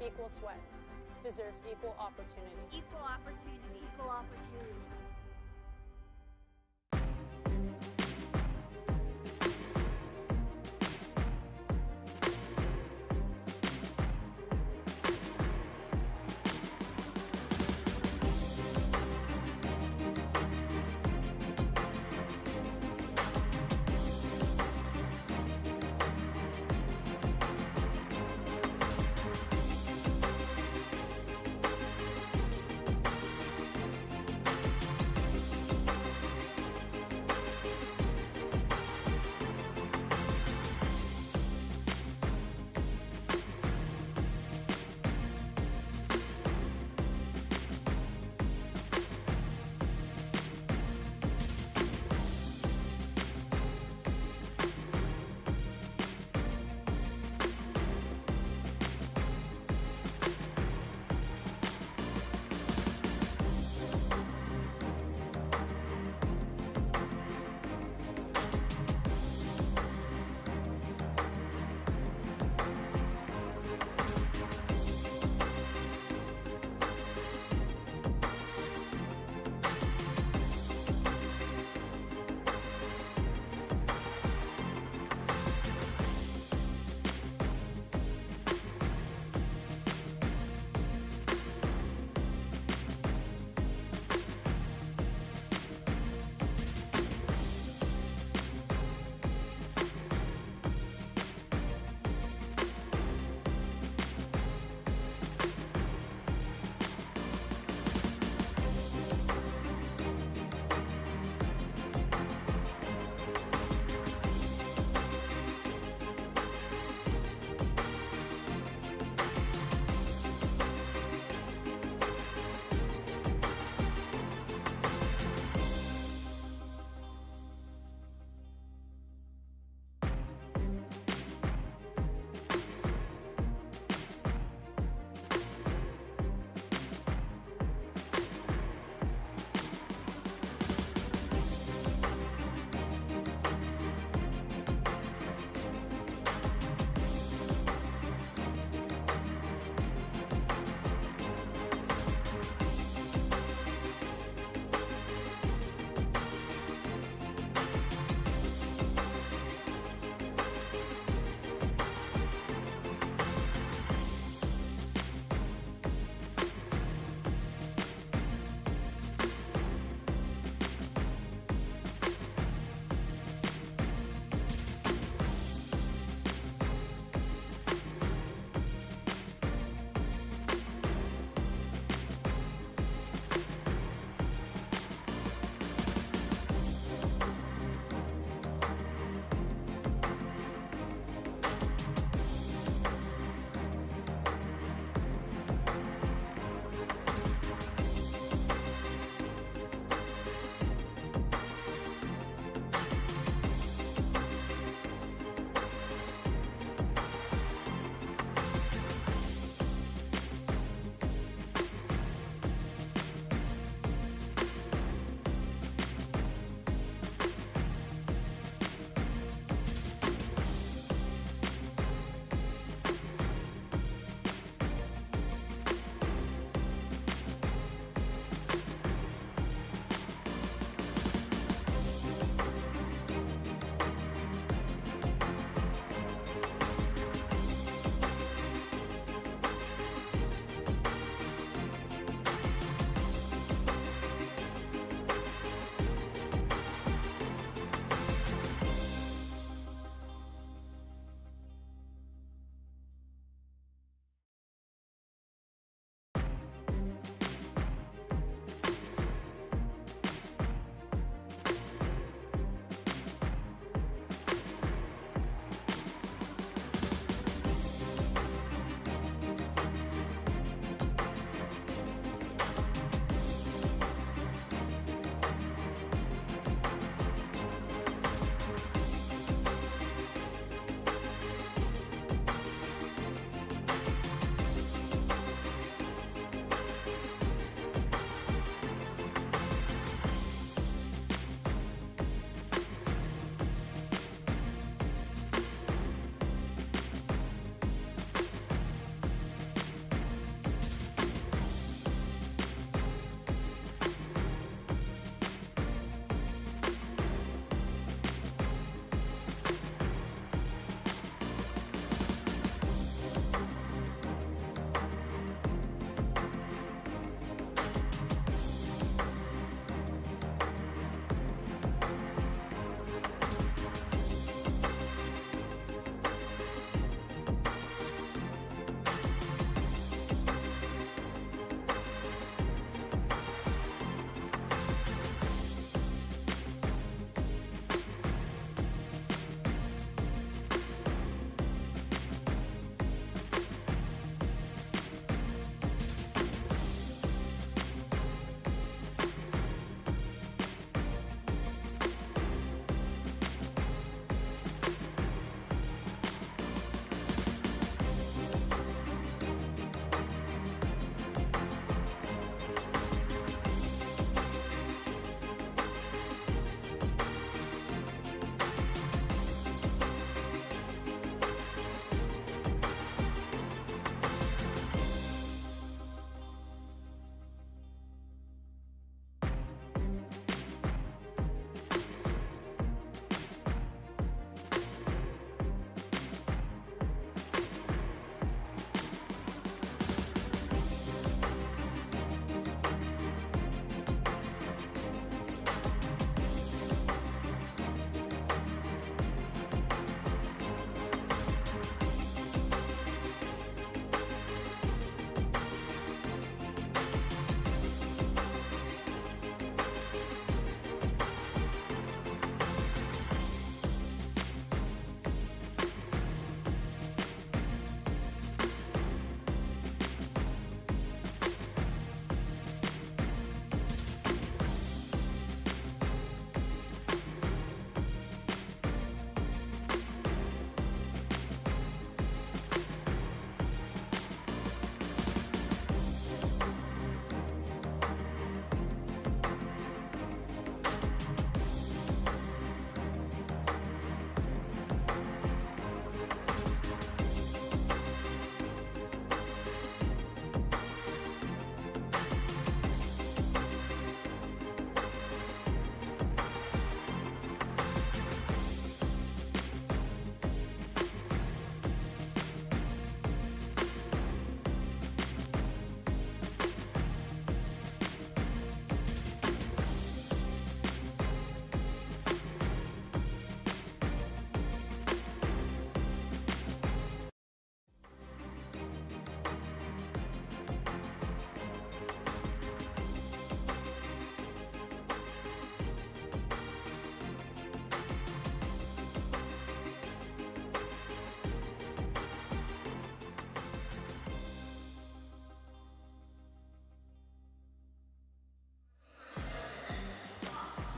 Equal sweat deserves equal opportunity. Equal opportunity. Equal opportunity.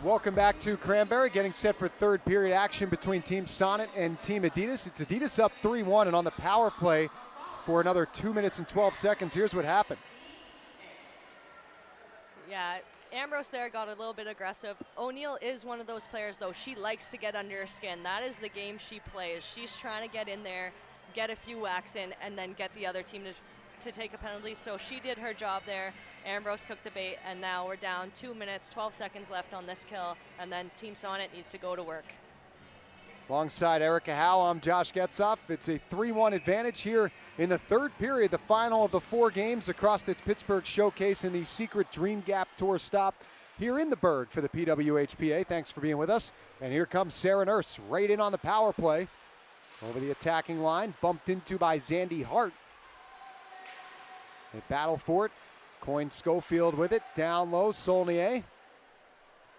Welcome back to Cranberry, getting set for third period action between Team Sonnet and Team Adidas. It's Adidas up 3-1, and on the power play for another 2 minutes and 12 seconds, here's what happened. Yeah, Ambrose there got a little bit aggressive. O'Neal is one of those players, though. She likes to get under your skin. That is the game she plays. She's trying to get in there, get a few whacks in, and then get the other team to take a penalty. So she did her job there. Ambrose took the bait, and now we're down 2 minutes, 12 seconds left on this kill, and then Team Sonnet needs to go to work. Alongside Erica Howe, I'm Josh Getzoff. It's a 3-1 advantage here in the third period, the final of the 4 games across its Pittsburgh showcase in the secret Dream Gap Tour stop here in the Berg for the PWHPA. Thanks for being with us. And here comes Sarah Nurse right in on the power play. Over the attacking line, bumped into by Zandy Hart. They battle for it. Coyne Schofield with it. Down low, Saulnier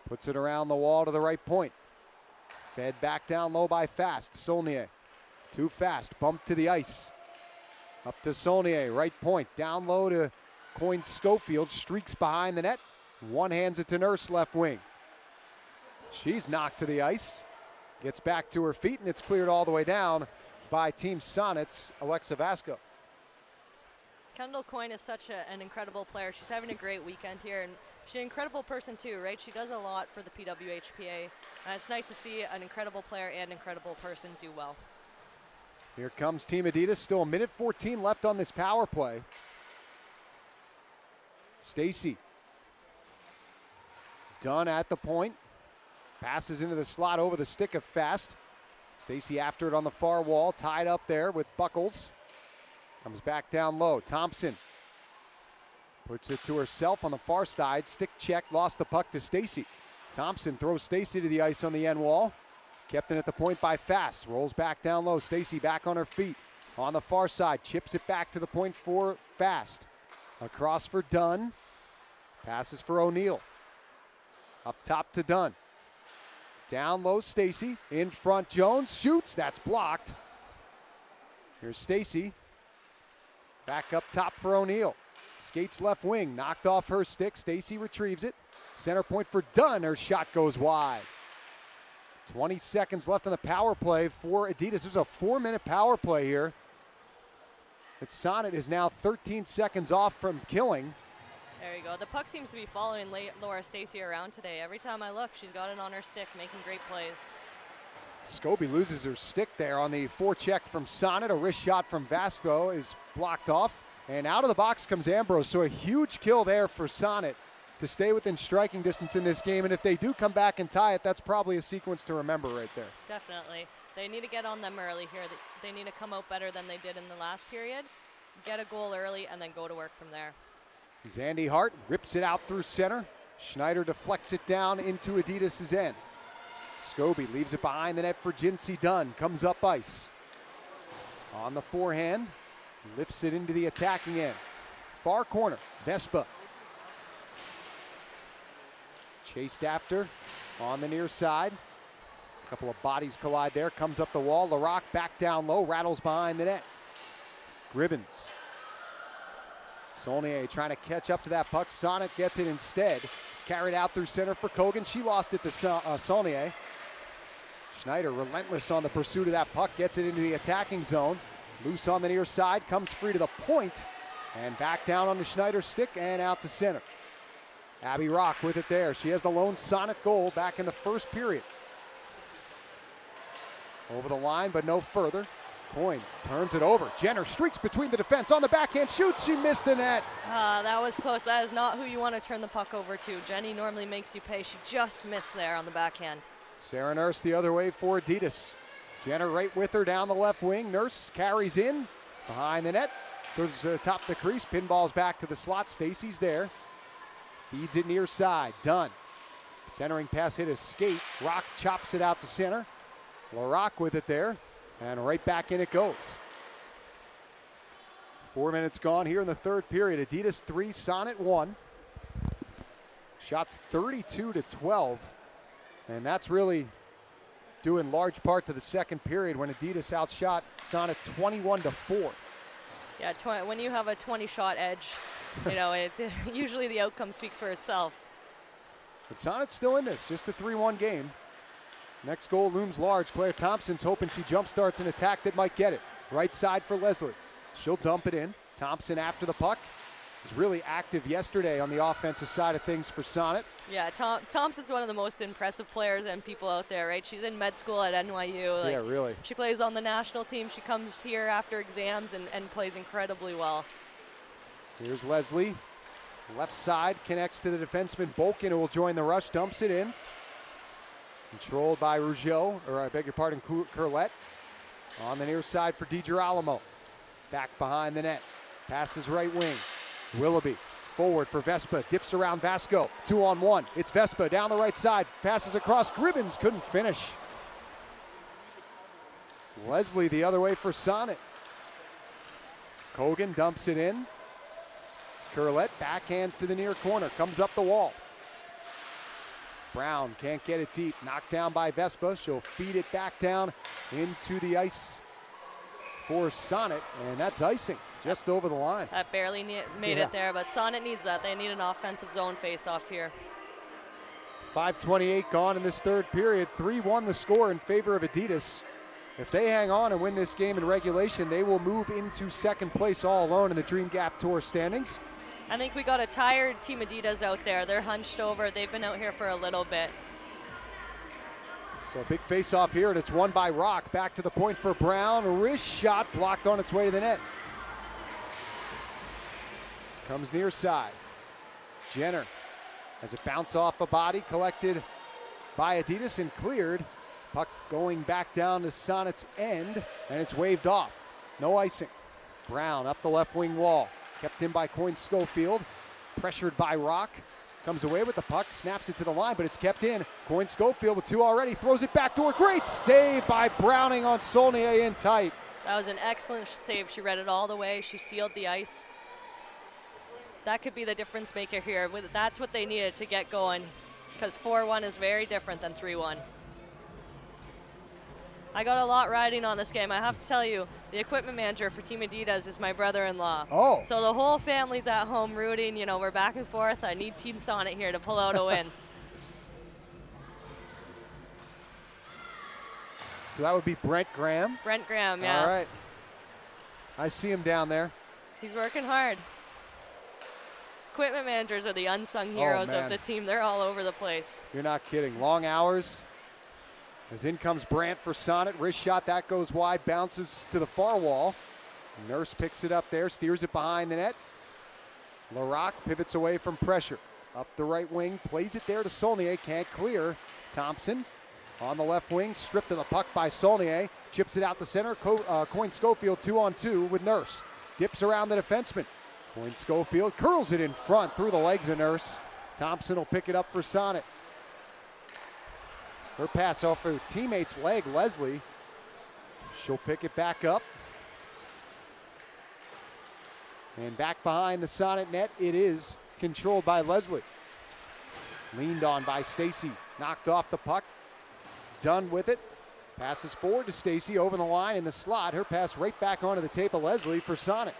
puts it around the wall to the right point. Fed back down low by Fast. Saulnier, too fast, bumped to the ice. Up to Saulnier, right point. Down low to Coyne Schofield, streaks behind the net. One hands it to Nurse, left wing. She's knocked to the ice. Gets back to her feet, and it's cleared all the way down by Team Sonnet's Alexa Vasco. Kendall Coyne is such an incredible player. She's having a great weekend here, and she's an incredible person too, right? She does a lot for the PWHPA, and it's nice to see an incredible player and incredible person do well. Here comes Team Adidas, still 1:14 left on this power play. Stacy. Dunn at the point. Passes into the slot over the stick of Fast. Stacy after it on the far wall, tied up there with Buckles. Comes back down low. Thompson puts it to herself on the far side. Stick check, lost the puck to Stacy. Thompson throws Stacy to the ice on the end wall. Kept in at the point by Fast. Rolls back down low. Stacy back on her feet. On the far side, chips it back to the point for Fast. Across for Dunn. Passes for O'Neal. Up top to Dunn. Down low, Stacy. In front, Jones shoots. That's blocked. Here's Stacy. Back up top for O'Neal. Skates left wing. Knocked off her stick. Stacy retrieves it. Center point for Dunn. Her shot goes wide. 20 seconds left on the power play for Adidas. There's a 4-minute power play here. But Sonnet is now 13 seconds off from killing. There you go. The puck seems to be following Laura Stacy around today. Every time I look, she's got it on her stick, making great plays. Scobie loses her stick there on the forecheck from Sonnet. A wrist shot from Vasco is blocked off. And out of the box comes Ambrose. So a huge kill there for Sonnet to stay within striking distance in this game. And if they do come back and tie it, that's probably a sequence to remember right there. Definitely. They need to get on them early here. They need to come out better than they did in the last period, get a goal early, and then go to work from there. Zandy Hart rips it out through center. Schneider deflects it down into Adidas' end. Scobie leaves it behind the net for Jinsey Dunn. Comes up ice. On the forehand. Lifts it into the attacking end. Far corner. Vespa. Chased after on the near side. A couple of bodies collide there. Comes up the wall. LaRock back down low. Rattles behind the net. Gribbins. Saulnier trying to catch up to that puck. Sonnet gets it instead. It's carried out through center for Kogan. She lost it to Saulnier. Schneider relentless on the pursuit of that puck. Gets it into the attacking zone. Loose on the near side. Comes free to the point. And back down on the Schneider stick and out to center. Abby Rock with it there. She has the lone Sonnet goal back in the first period. Over the line, but no further. Coyne turns it over. Jenner streaks between the defense on the backhand, shoots. She missed the net. That was close. That is not who you want to turn the puck over to. Jenny normally makes you pay. She just missed there on the backhand. Sarah Nurse the other way for Adidas. Jenner right with her down the left wing. Nurse carries in behind the net. Throws to the top of the crease. Pinballs back to the slot. Stacy's there. Feeds it near side. Dunn. Centering pass hit a skate. Rock chops it out to center. LaRock with it there. And right back in it goes. 4 minutes gone here in the third period. Adidas 3, Sonnet 1. Shots 32-12. And that's really due in large part to the second period when Adidas outshot Sonnet 21-4. Yeah, when you have a 20-shot edge, you know, usually the outcome speaks for itself. But Sonnet's still in this, just a 3-1 game. Next goal looms large. Claire Thompson's hoping she jump starts an attack that might get it. Right side for Leslie. She'll dump it in. Thompson after the puck. Was really active yesterday on the offensive side of things for Sonnet. Yeah, Thompson's one of the most impressive players and people out there, right? She's in med school at NYU. Yeah, really. She plays on the national team. She comes here after exams and plays incredibly well. Here's Leslie. Left side connects to the defenseman Bolkin, who will join the rush, dumps it in. Controlled by Rougeau, or I beg your pardon, Curlette. On the near side for DiGirolamo. Back behind the net. Passes right wing. Willoughby forward for Vespa. Dips around Vasco. 2-on-1. It's Vespa down the right side. Passes across. Gribbins couldn't finish. Leslie the other way for Sonnet. Kogan dumps it in. Curlette backhands to the near corner. Comes up the wall. Brown can't get it deep. Knocked down by Vespa. She'll feed it back down into the ice for Sonnet, and that's icing just over the line. That barely made it there, but Sonnet needs that. They need an offensive zone face-off here. 5:28 gone in this third period. 3-1 the score in favor of Adidas. If they hang on and win this game in regulation, they will move into second place all alone in the Dream Gap Tour standings. I think we got a tired Team Adidas out there. They're hunched over. They've been out here for a little bit. So big face-off here, and it's won by Rock. Back to the point for Brown. Wrist shot blocked on its way to the net. Comes near side. Jenner has it bounce off a body, collected by Adidas and cleared. Puck going back down to Sonnet's end, and it's waved off. No icing. Brown up the left wing wall. Kept in by Coyne Schofield. Pressured by Rock. Comes away with the puck, snaps it to the line, but it's kept in. Coyne Schofield with 2 already, throws it back door. Great save by Browning on Saulnier in tight. That was an excellent save. She read it all the way. She sealed the ice. That could be the difference maker here. That's what they needed to get going, because 4-1 is very different than 3-1. I got a lot riding on this game. I have to tell you, the equipment manager for Team Adidas is my brother-in-law. Oh. So the whole family's at home rooting. You know, we're back and forth. I need Team Sonnet here to pull out a win. So that would be Brent Graham. Brent Graham, yeah. All right. I see him down there. He's working hard. Equipment managers are the unsung heroes of the team. They're all over the place. You're not kidding. Long hours. As in comes Brandt for Sonnet. Wrist shot, that goes wide, bounces to the far wall. Nurse picks it up there, steers it behind the net. Larocque pivots away from pressure. Up the right wing, plays it there to Saulnier, can't clear. Thompson on the left wing, stripped of the puck by Saulnier. Chips it out the center, Coyne Schofield 2-on-2 with Nurse. Dips around the defenseman. Coyne Schofield curls it in front through the legs of Nurse. Thompson will pick it up for Sonnet. Her pass off her teammate's leg, Leslie. She'll pick it back up. And back behind the Sonnet net, it is controlled by Leslie. Leaned on by Stacy. Knocked off the puck. Done with it. Passes forward to Stacy over the line in the slot. Her pass right back onto the tape of Leslie for Sonnet.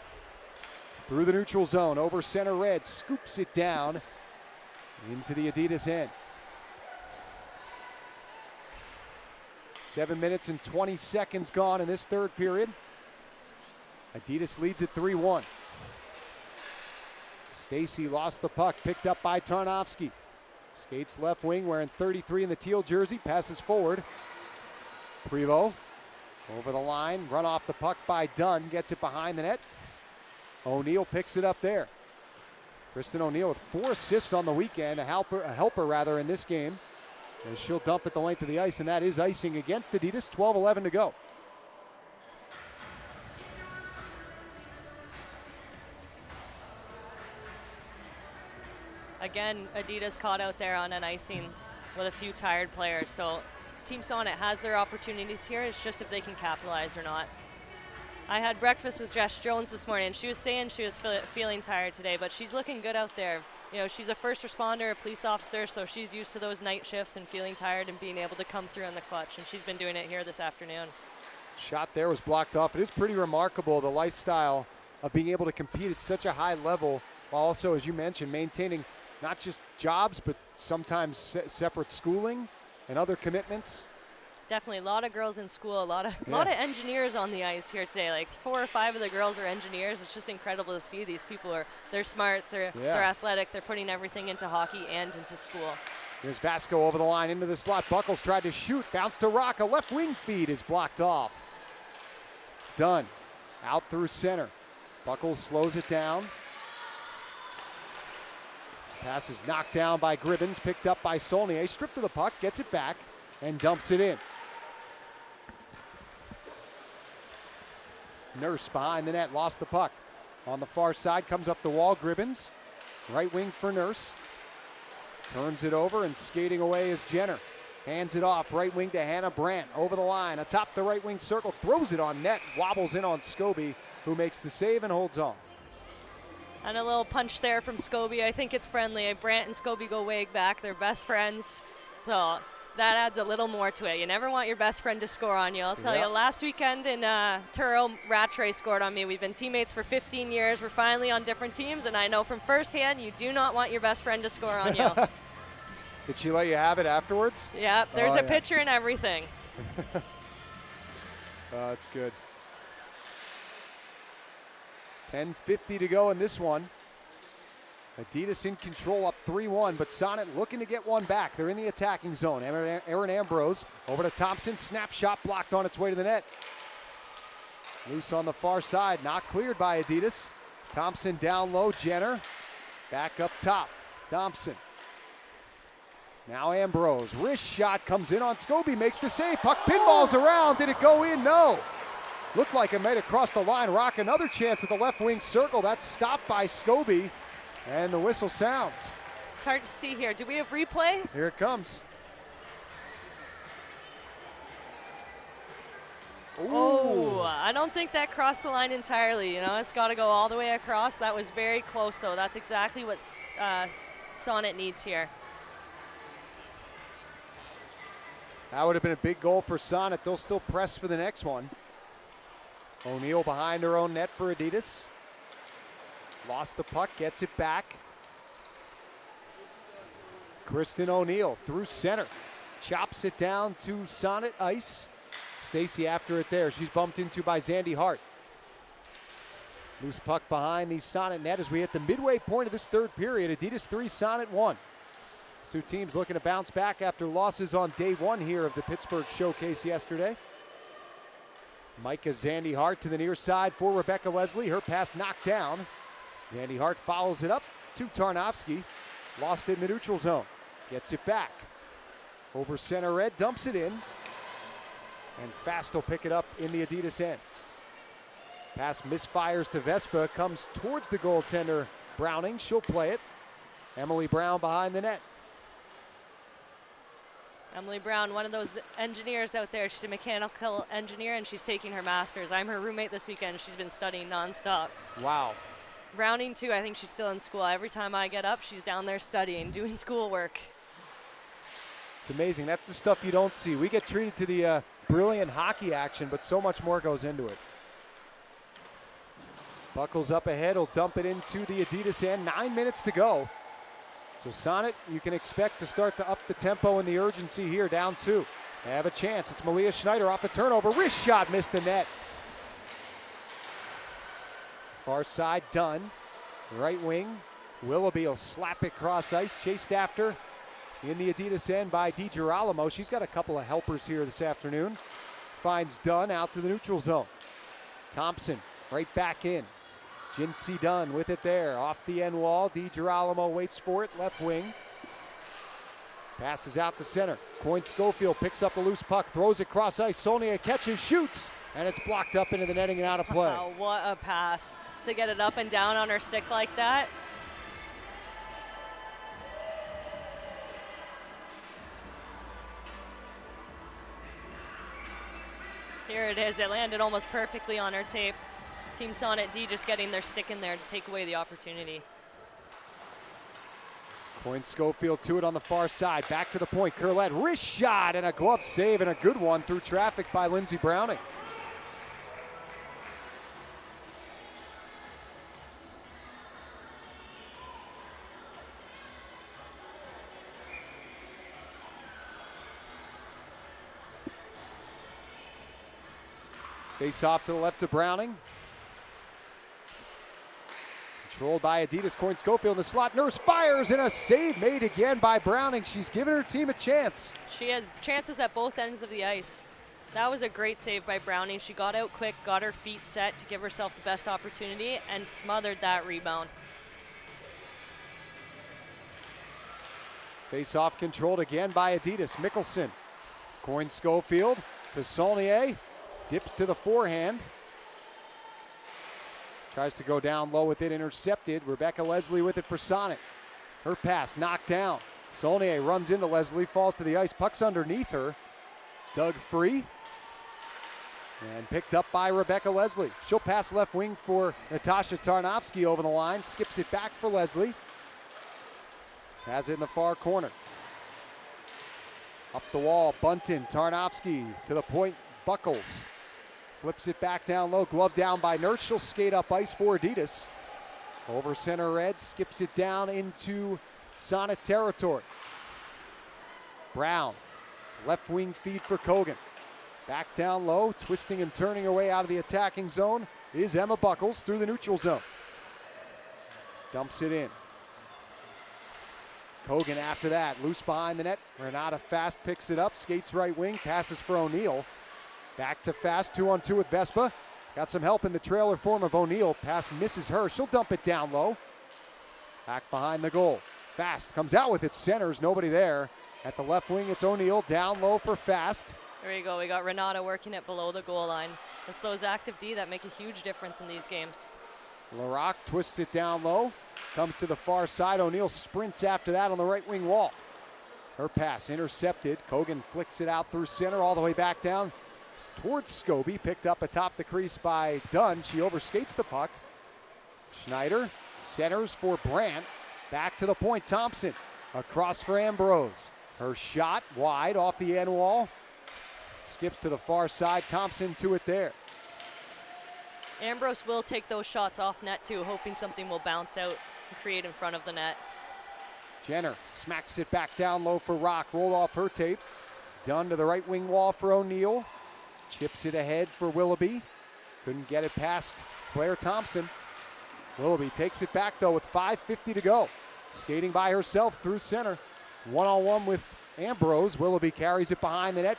Through the neutral zone, over center red. Scoops it down into the Adidas end. 7 minutes and 20 seconds gone in this third period. Adidas leads at 3-1. Stacy lost the puck, picked up by Tarnowski. Skates left wing, wearing 33 in the teal jersey, passes forward. Prevost over the line, run off the puck by Dunn, gets it behind the net. O'Neill picks it up there. Kristen O'Neill with 4 assists on the weekend, a helper in this game. As she'll dump at the length of the ice, and that is icing against Adidas. 12:11 to go. Again, Adidas caught out there on an icing with a few tired players. So Team Sonnet has their opportunities here. It's just if they can capitalize or not. I had breakfast with Jess Jones this morning, and she was saying she was feeling tired today, but she's looking good out there. You know, she's a first responder, a police officer, so she's used to those night shifts and feeling tired and being able to come through in the clutch, and she's been doing it here this afternoon. Shot there was blocked off. It is pretty remarkable, the lifestyle of being able to compete at such a high level, while also, as you mentioned, maintaining not just jobs, but sometimes separate schooling and other commitments. Definitely a lot of girls in school, a lot of engineers on the ice here today. Like 4 or 5 of the girls are engineers. It's just incredible to see these people they're smart, they're athletic, they're putting everything into hockey and into school. Here's Vasco over the line into the slot. Buckles tried to shoot, bounced to Rock. A left wing feed is blocked off. Dunn out through center. Buckles slows it down. Pass is knocked down by Gribbins, picked up by Saulnier. Stripped of the puck, gets it back, and dumps it in. Nurse behind the net, lost the puck. On the far side, comes up the wall, Gribbins. Right wing for Nurse. Turns it over, and skating away is Jenner. Hands it off, right wing to Hannah Brandt. Over the line, atop the right wing circle, throws it on net, wobbles in on Scobie, who makes the save and holds on. And a little punch there from Scobie. I think it's friendly. Brandt and Scobie go way back. They're best friends. So that adds a little more to it. You never want your best friend to score on you. I'll tell you, last weekend in Truro, Rattray scored on me. We've been teammates for 15 years. We're finally on different teams, and I know from firsthand you do not want your best friend to score on you. Did she let you have it afterwards? Yep, there's a picture and everything. That's good. 10:50 to go in this one. Adidas in control, up 3-1, but Sonnet looking to get one back. They're in the attacking zone. Aaron Ambrose over to Thompson. Snapshot blocked on its way to the net. Loose on the far side, not cleared by Adidas. Thompson down low, Jenner. Back up top, Thompson. Now Ambrose, wrist shot comes in on Scobie, makes the save. Puck pinballs around, did it go in? No. Looked like it might have crossed the line. Rock another chance at the left wing circle. That's stopped by Scobie. And the whistle sounds. It's hard to see here. Do we have replay? Here it comes. Ooh. Oh, I don't think that crossed the line entirely. You know, it's got to go all the way across. That was very close, though. That's exactly what Sonnet needs here. That would have been a big goal for Sonnet. They'll still press for the next one. O'Neill behind her own net for Adidas. Lost the puck, gets it back. Kristen O'Neill through center. Chops it down to Sonnet ice. Stacy after it there. She's bumped into by Zandy Hart. Loose puck behind the Sonnet net as we hit the midway point of this third period. Adidas 3, Sonnet 1. These two teams looking to bounce back after losses on day one here of the Pittsburgh showcase yesterday. Micah Zandy Hart to the near side for Rebecca Leslie. Her pass knocked down. Zandy Hart follows it up to Tarnowski. Lost it in the neutral zone. Gets it back. Over center red, dumps it in. And Fast will pick it up in the Adidas end. Pass misfires to Vespa, comes towards the goaltender Browning. She'll play it. Emily Brown behind the net. Emily Brown, one of those engineers out there. She's a mechanical engineer, and she's taking her master's. I'm her roommate this weekend. She's been studying nonstop. Wow. Browning, too. I think she's still in school. Every time I get up, she's down there studying, doing schoolwork. It's amazing. That's the stuff you don't see. We get treated to the brilliant hockey action, but so much more goes into it. Buckles up ahead. Will dump it into the Adidas end. 9 minutes to go. So Sonnet, you can expect to start to up the tempo and the urgency here, down 2. They have a chance. It's Malia Schneider off the turnover. Wrist shot, missed the net. Far side, Dunn. Right wing, Willoughby will slap it cross ice. Chased after in the Adidas end by DiGirolamo. She's got a couple of helpers here this afternoon. Finds Dunn out to the neutral zone. Thompson right back in. Jinsey Dunn with it there. Off the end wall. DiGirolamo waits for it. Left wing. Passes out to center. Coyne Schofield picks up the loose puck. Throws it cross ice. Saulnier catches, shoots. And it's blocked up into the netting and out of play. Wow, what a pass. To get it up and down on her stick like that. Here it is. It landed almost perfectly on her tape. Team Sonnet D just getting their stick in there to take away the opportunity. Coyne Schofield to it on the far side. Back to the point. Curlett, wrist shot and a glove save and a good one through traffic by Lindsey Browning. Face off to the left to Browning. Controlled by Adidas. Coyne Schofield in the slot. Nurse fires, and a save made again by Browning. She's given her team a chance. She has chances at both ends of the ice. That was a great save by Browning. She got out quick, got her feet set to give herself the best opportunity, and smothered that rebound. Face off controlled again by Adidas. Mickelson. Coyne Schofield to Saulnier. Dips to the forehand. Tries to go down low with it, intercepted. Rebecca Leslie with it for Sonnet. Her pass knocked down. Saulnier runs into Leslie, falls to the ice, puck's underneath her. Dug free. And picked up by Rebecca Leslie. She'll pass left wing for Natasha Tarnowski over the line. Skips it back for Leslie. Has it in the far corner. Up the wall, Bunton, Tarnowski to the point, Buckles. Flips it back down low, glove down by Nurse. She'll skate up ice for Adidas. Over center red, skips it down into Sonnet territory. Brown, left wing feed for Kogan. Back down low, twisting and turning her way out of the attacking zone is Emma Buckles through the neutral zone. Dumps it in. Kogan after that, loose behind the net. Renata Fast picks it up, skates right wing, passes for O'Neill. Back to Fast, 2-on-2 with Vespa. Got some help in the trailer form of O'Neill. Pass misses her. She'll dump it down low. Back behind the goal. Fast comes out with it, centers, nobody there. At the left wing, it's O'Neill, down low for Fast. There you go, we got Renata working it below the goal line. It's those active D that make a huge difference in these games. LaRock twists it down low. Comes to the far side. O'Neill sprints after that on the right wing wall. Her pass intercepted. Kogan flicks it out through center all the way back down towards Scobie. Picked up atop the crease by Dunn. She overskates the puck. Schneider centers for Brandt. Back to the point. Thompson across for Ambrose. Her shot wide off the end wall. Skips to the far side. Thompson to it there. Ambrose will take those shots off net too, hoping something will bounce out and create in front of the net. Jenner smacks it back down low for Rock. Rolled off her tape. Dunn to the right wing wall for O'Neill. Chips it ahead for Willoughby. Couldn't get it past Claire Thompson. Willoughby takes it back though with 5:50 to go. Skating by herself through center. One-on-one with Ambrose. Willoughby carries it behind the net.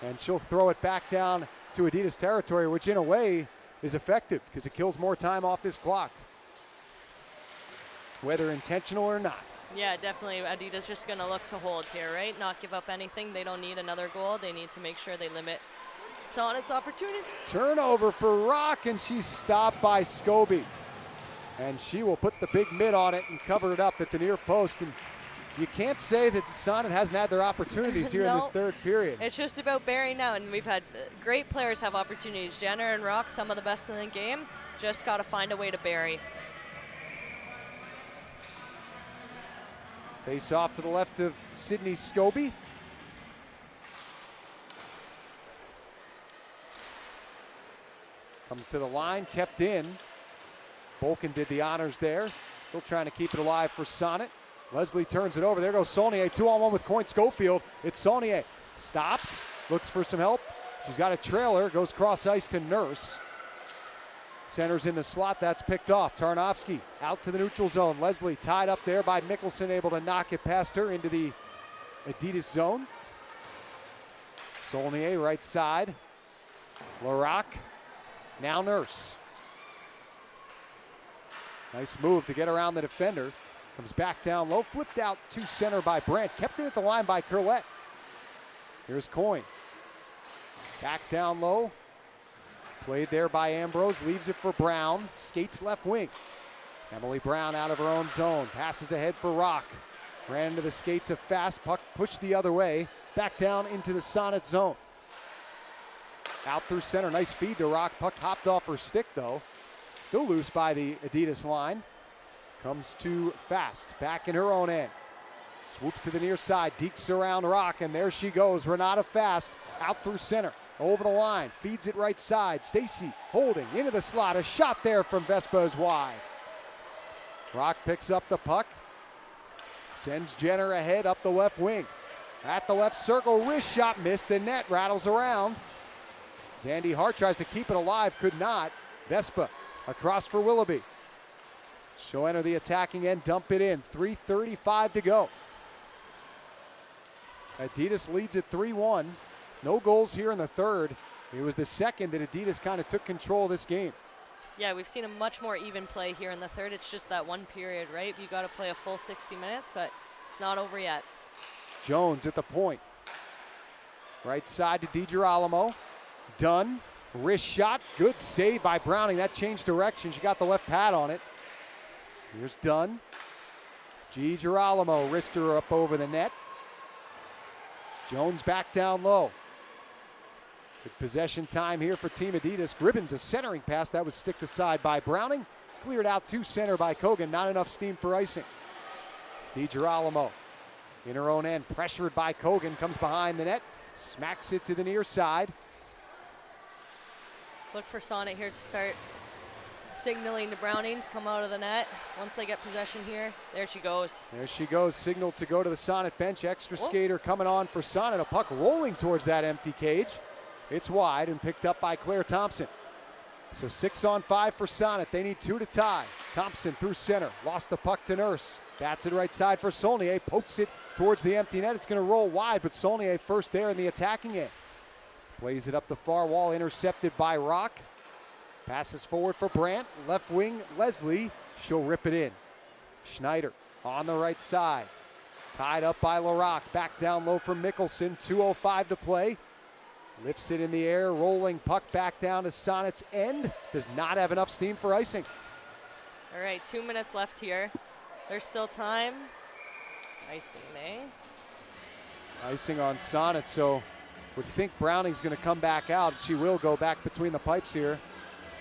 And she'll throw it back down to Adidas territory, which in a way is effective because it kills more time off this clock, whether intentional or not. Yeah, definitely. Adidas just going to look to hold here, right? Not give up anything. They don't need another goal. They need to make sure they limit Sonnet's opportunity. Turnover for Rock, and she's stopped by Scobie. And she will put the big mitt on it and cover it up at the near post. And you can't say that Sonnet hasn't had their opportunities here in this third period. It's just about Barry now, and we've had great players have opportunities. Jenner and Rock, some of the best in the game. Just got to find a way to bury. Face off to the left of Sydney Scobie. Comes to the line, kept in. Bolkin did the honors there. Still trying to keep it alive for Sonnet. Leslie turns it over. There goes Saulnier, 2-on-1 with Coyne Schofield. It's Saulnier. Stops, looks for some help. She's got a trailer, goes cross ice to Nurse. Centers in the slot, that's picked off. Tarnowski out to the neutral zone. Leslie tied up there by Mickelson, able to knock it past her into the Adidas zone. Saulnier right side. LaRock, now Nurse. Nice move to get around the defender. Comes back down low, flipped out to center by Brandt. Kept it at the line by Curlette. Here's Coyne. Back down low. Played there by Ambrose, leaves it for Brown. Skates left wing. Emily Brown out of her own zone. Passes ahead for Rock. Ran into the skates of Fast. Puck pushed the other way. Back down into the Sonnet zone. Out through center. Nice feed to Rock. Puck hopped off her stick though. Still loose by the Adidas line. Comes to Fast, back in her own end. Swoops to the near side, dekes around Rock, and there she goes. Renata Fast out through center, over the line, feeds it right side. Stacy holding into the slot. A shot there from Vespa is wide. Rock picks up the puck, sends Jenner ahead up the left wing. At the left circle, wrist shot missed. The net rattles around. Zandy Hart tries to keep it alive, could not. Vespa across for Willoughby. She'll enter the attacking end, dump it in. 3:35 to go. Adidas leads at 3-1. No goals here in the third. It was the second that Adidas kind of took control of this game. Yeah, we've seen a much more even play here in the third. It's just that one period, right? You got to play a full 60 minutes, but it's not over yet. Jones at the point. Right side to DiGirolamo. Dunn, wrist shot, good save by Browning. That changed direction. She got the left pad on it. Here's Dunn. DiGirolamo, wrister up over the net. Jones back down low. Good possession time here for Team Adidas. Gribbins, a centering pass. That was sticked aside by Browning. Cleared out to center by Kogan. Not enough steam for icing. DiGirolamo in her own end. Pressured by Kogan. Comes behind the net. Smacks it to the near side. Look for Sonnet here to start signaling to Browning to come out of the net. Once they get possession here, there she goes. There she goes. Signal to go to the Sonnet bench. Extra skater coming on for Sonnet. A puck rolling towards that empty cage. It's wide and picked up by Claire Thompson. So 6-on-5 for Sonnet. They need 2 to tie. Thompson through center. Lost the puck to Nurse. Bats it right side for Saulnier. Pokes it towards the empty net. It's going to roll wide, but Saulnier first there in the attacking end. Plays it up the far wall. Intercepted by Rock. Passes forward for Brandt. Left wing, Leslie. She'll rip it in. Schneider on the right side. Tied up by LaRock. Back down low for Mickelson. 2:05 to play. Lifts it in the air, rolling puck back down to Sonnet's end. Does not have enough steam for icing. All right, 2 minutes left here. There's still time. Icing, eh? Icing on Sonnet, so would think Browning's going to come back out. She will go back between the pipes here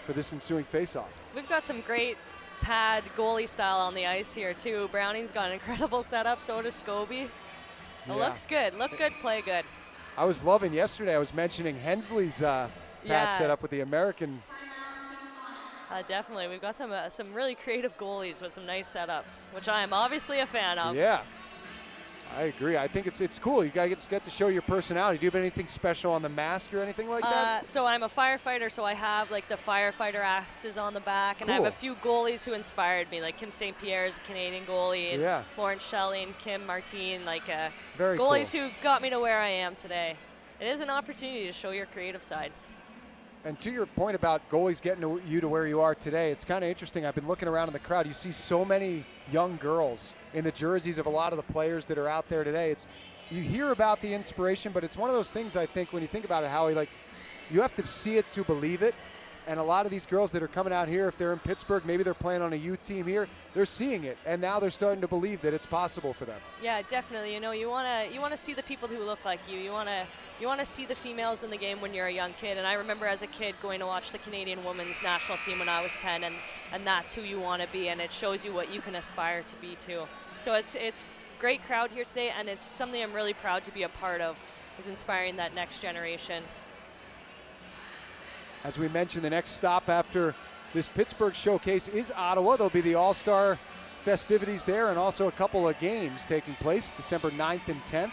for this ensuing faceoff. We've got some great pad goalie style on the ice here too. Browning's got an incredible setup, so does Scobie. It looks good, look good, play good. I was loving yesterday, I was mentioning Hensley's pad setup with the American. Definitely, we've got some really creative goalies with some nice setups, which I am obviously a fan of. Yeah, I agree. I think it's cool. You guys get to show your personality. Do you have anything special on the mask or anything like that? So I'm a firefighter, so I have like the firefighter axes on the back, and I have a few goalies who inspired me, like Kim St. Pierre's a Canadian goalie, and Florence Shelley and Kim Martine, like goalies who got me to where I am today. It is an opportunity to show your creative side. And to your point about goalies getting you to where you are today, it's kind of interesting. I've been looking around in the crowd. You see so many young girls in the jerseys of a lot of the players that are out there today. You hear about the inspiration, but it's one of those things, I think, when you think about it, Howie, like, you have to see it to believe it. And a lot of these girls that are coming out here, if they're in Pittsburgh, maybe they're playing on a youth team here, they're seeing it, and now they're starting to believe that it's possible for them. Yeah, definitely. You know, you want to see the people who look like you. You want to see the females in the game when you're a young kid. And I remember as a kid going to watch the Canadian women's national team when I was 10, and that's who you want to be, and it shows you what you can aspire to be too. So it's great crowd here today, and it's something I'm really proud to be a part of, is inspiring that next generation. As we mentioned, the next stop after this Pittsburgh showcase is Ottawa. There'll be the All-Star festivities there, and also a couple of games taking place December 9th and 10th.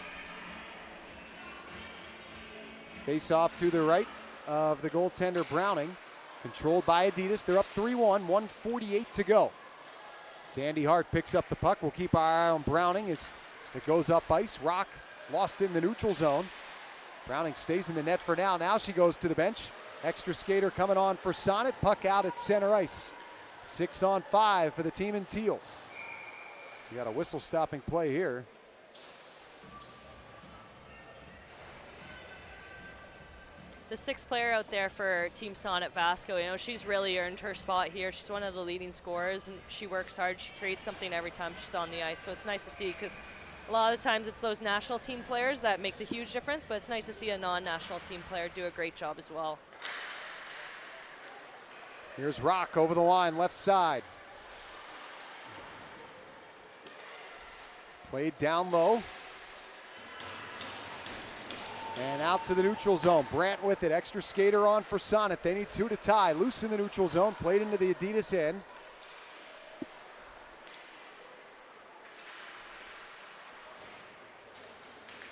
Face off to the right of the goaltender Browning, controlled by Adidas. They're up 3-1, 1:48 to go. Zandy Hart picks up the puck. We'll keep our eye on Browning as it goes up ice. Rock lost in the neutral zone. Browning stays in the net for now. Now she goes to the bench. Extra skater coming on for Sonnet. Puck out at center ice. 6-on-5 for the team in teal. You got a whistle stopping play here. The sixth player out there for Team Sonnet, Vasco, you know, she's really earned her spot here. She's one of the leading scorers, and she works hard. She creates something every time she's on the ice, so it's nice to see, because a lot of the times it's those national team players that make the huge difference, but it's nice to see a non-national team player do a great job as well. Here's Rock over the line, left side. Played down low. And out to the neutral zone. Brandt with it. Extra skater on for Sonnet. They need 2 to tie. Loose in the neutral zone. Played into the Adidas end.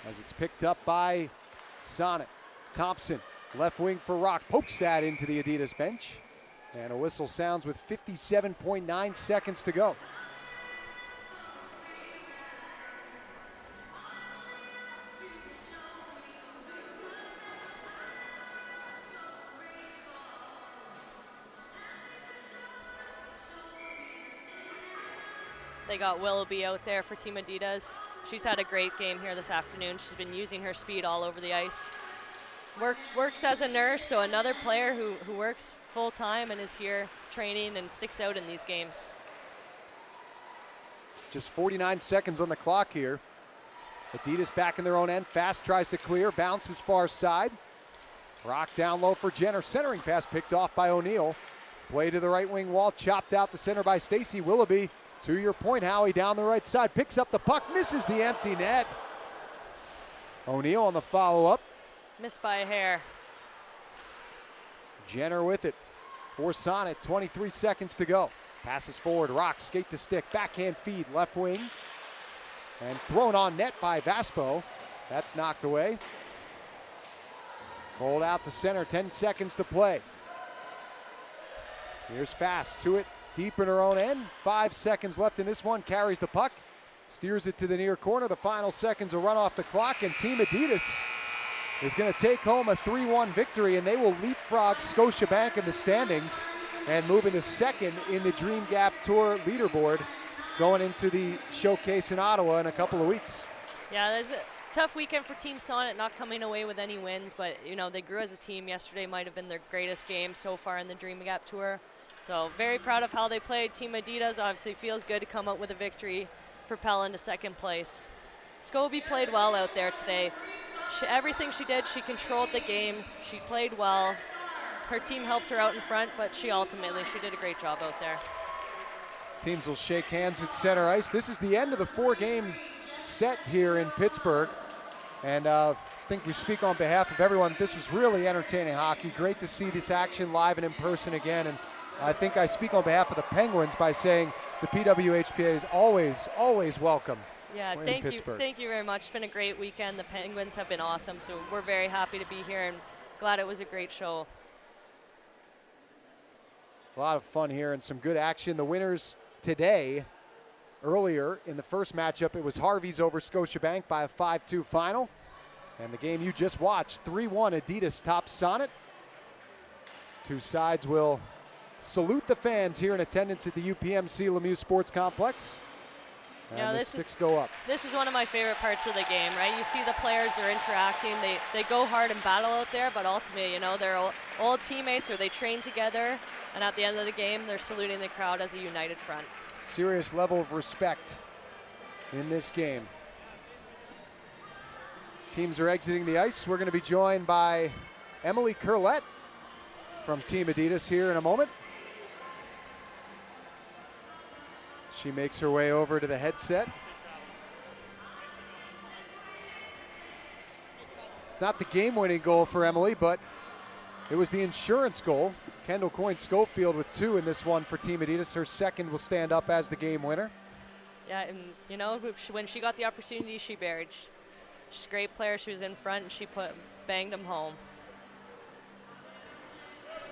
As it's picked up by Sonnet. Thompson Left wing for Rock pokes that into the Adidas bench. And a whistle sounds with 57.9 seconds to go. They got Willoughby out there for Team Adidas. She's had a great game here this afternoon. She's been using her speed all over the ice. Works as a nurse, so another player who works full time and is here training and sticks out in these games. Just 49 seconds on the clock here. Adidas back in their own end. Fast tries to clear, bounces far side. Rock down low for Jenner. Centering pass picked off by O'Neill. Play to the right wing wall, chopped out the center by Stacy Willoughby. To your point, Howie, down the right side, picks up the puck, misses the empty net. O'Neill on the follow-up. Missed by a hair. Jenner with it for Sonnet, 23 seconds to go. Passes forward, Rock, skate to stick, backhand feed, left wing. And thrown on net by Vaspo. That's knocked away. Rolled out to center, 10 seconds to play. Here's Fast to it, deep in her own end. 5 seconds left in this one, carries the puck. Steers it to the near corner. The final seconds will run off the clock, and Team Adidas is going to take home a 3-1 victory, and they will leapfrog Scotiabank in the standings and move into second in the Dream Gap Tour leaderboard going into the showcase in Ottawa in a couple of weeks. Yeah, there's a tough weekend for Team Sonnet, not coming away with any wins, but you know, they grew as a team. Yesterday might have been their greatest game so far in the Dream Gap Tour. So very proud of how they played. Team Adidas obviously feels good to come out with a victory, propel into second place. Scobie played well out there today. Everything she did, she controlled the game. She played well. Her team helped her out in front, but she did a great job out there. Teams will shake hands at center ice. This is the end of the 4-game set here in Pittsburgh. And I think we speak on behalf of everyone. This was really entertaining hockey. Great to see this action live and in person again. And I think I speak on behalf of the Penguins by saying the PWHPA is always welcome. Yeah, thank you very much. It's been a great weekend. The Penguins have been awesome, so we're very happy to be here and glad it was a great show. A lot of fun here and some good action. The winners today, earlier in the first matchup, it was Harvey's over Scotiabank by a 5-2 final. And the game you just watched, 3-1 Adidas tops Sonnet. Two sides will salute the fans here in attendance at the UPMC Lemieux Sports Complex. And the sticks go up. This is one of my favorite parts of the game, right? You see the players, they're interacting, they go hard and battle out there, but ultimately, you know, they're old teammates or they train together, and at the end of the game, they're saluting the crowd as a united front. Serious level of respect in this game. Teams are exiting the ice. We're going to be joined by Emily Curlett from Team Adidas here in a moment. She makes her way over to the headset. It's not the game-winning goal for Emily, but it was the insurance goal. Kendall Coyne-Schofield with 2 in this one for Team Adidas. Her second will stand up as the game winner. Yeah, and you know, when she got the opportunity, she buried. She's a great player. She was in front, and she banged them home.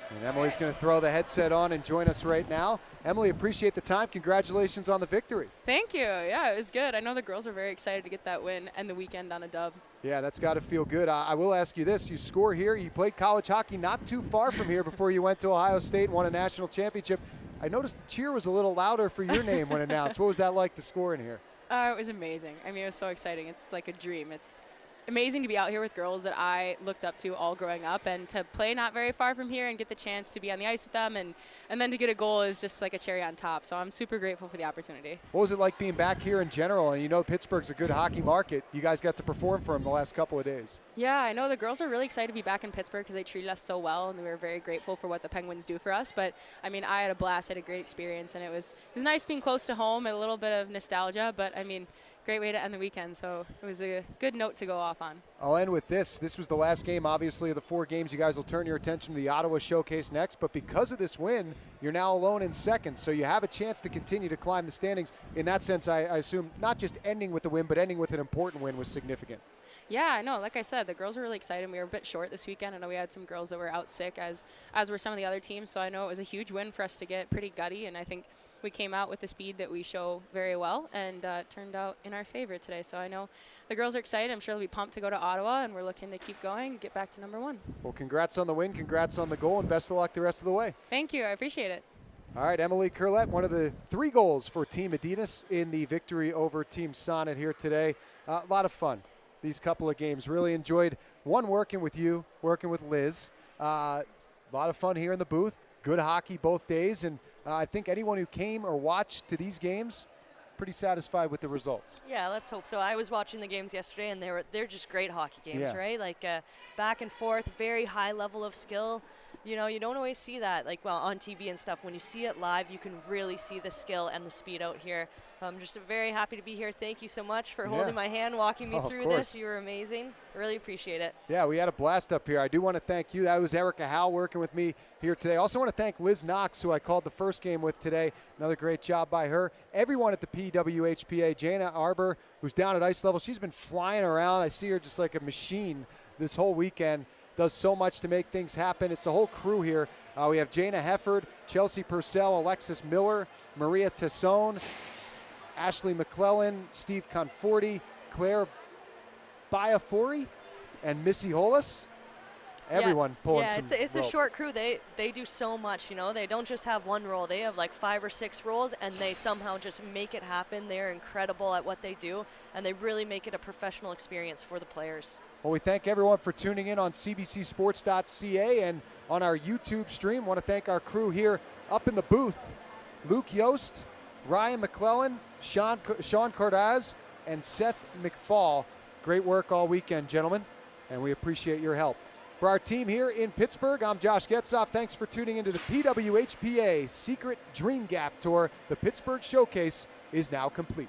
And Emily's going to throw the headset on and join us right now. Emily, appreciate the time. Congratulations on the victory. Thank you. Yeah, it was good. I know the girls are very excited to get that win and the weekend on a dub. Yeah, that's got to feel good. I will ask you this. You score here. You played college hockey not too far from here before you went to Ohio State and won a national championship. I noticed the cheer was a little louder for your name when announced. What was that like to score in here? It was amazing. I mean, it was so exciting. It's like a dream. It's amazing to be out here with girls that I looked up to all growing up, and to play not very far from here and get the chance to be on the ice with them and then to get a goal is just like a cherry on top. So I'm super grateful for the opportunity. What was it like being back here in general? And you know Pittsburgh's a good hockey market. You guys got to perform for them the last couple of days. Yeah, I know the girls are really excited to be back in Pittsburgh because they treated us so well, and we were very grateful for what the Penguins do for us. But I mean, I had a blast, had a great experience, and it was nice being close to home, a little bit of nostalgia, but I mean, great way to end the weekend. So it was a good note to go off on. I'll end with this. This was the last game, obviously, of the 4 games. You guys will turn your attention to the Ottawa Showcase next, but because of this win, you're now alone in second, so you have a chance to continue to climb the standings. In that sense, I assume not just ending with the win, but ending with an important win was significant. Yeah, I know. Like I said, the girls were really excited. We were a bit short this weekend. I know we had some girls that were out sick, as were some of the other teams, so I know it was a huge win for us to get pretty gutty, and I think we came out with the speed that we show very well, and turned out in our favor today. So I know the girls are excited. I'm sure they'll be pumped to go to Ottawa, and we're looking to keep going and get back to number 1. Well, congrats on the win, congrats on the goal, and best of luck the rest of the way. Thank you. I appreciate it. All right, Emily Curlett, one of the 3 goals for Team Adidas in the victory over Team Sonnet here today. A lot of fun, these couple of games. Really enjoyed one working with you, working with Liz. A lot of fun here in the booth. Good hockey both days, and I think anyone who came or watched to these games, pretty satisfied with the results. Yeah, let's hope so. I was watching the games yesterday, and they're just great hockey games, right? Like back and forth, very high level of skill. You know, you don't always see that, like, well, on TV and stuff. When you see it live, you can really see the skill and the speed out here. I'm just very happy to be here. Thank you so much for holding my hand, walking me through this. You were amazing. Really appreciate it. Yeah, we had a blast up here. I do want to thank you. That was Erica Howe working with me here today. Also want to thank Liz Knox, who I called the first game with today. Another great job by her. Everyone at the PWHPA, Jana Arbor, who's down at ice level. She's been flying around. I see her just like a machine this whole weekend. Does so much to make things happen. It's a whole crew here. We have Jana Hefford, Chelsea Purcell, Alexis Miller, Maria Tassone, Ashley McClellan, Steve Conforti, Claire Biafori, and Missy Hollis. Everyone pulling some it's a rope. short crew. They do so much, you know. They don't just have one role. They have like 5 or 6 roles, and they somehow just make it happen. They're incredible at what they do, and they really make it a professional experience for the players. Well, we thank everyone for tuning in on cbcsports.ca and on our YouTube stream. Want to thank our crew here up in the booth. Luke Yost, Ryan McClellan, Sean Cordaz, and Seth McFall. Great work all weekend, gentlemen, and we appreciate your help. For our team here in Pittsburgh, I'm Josh Getzoff. Thanks for tuning into the PWHPA Secret Dream Gap Tour. The Pittsburgh Showcase is now complete.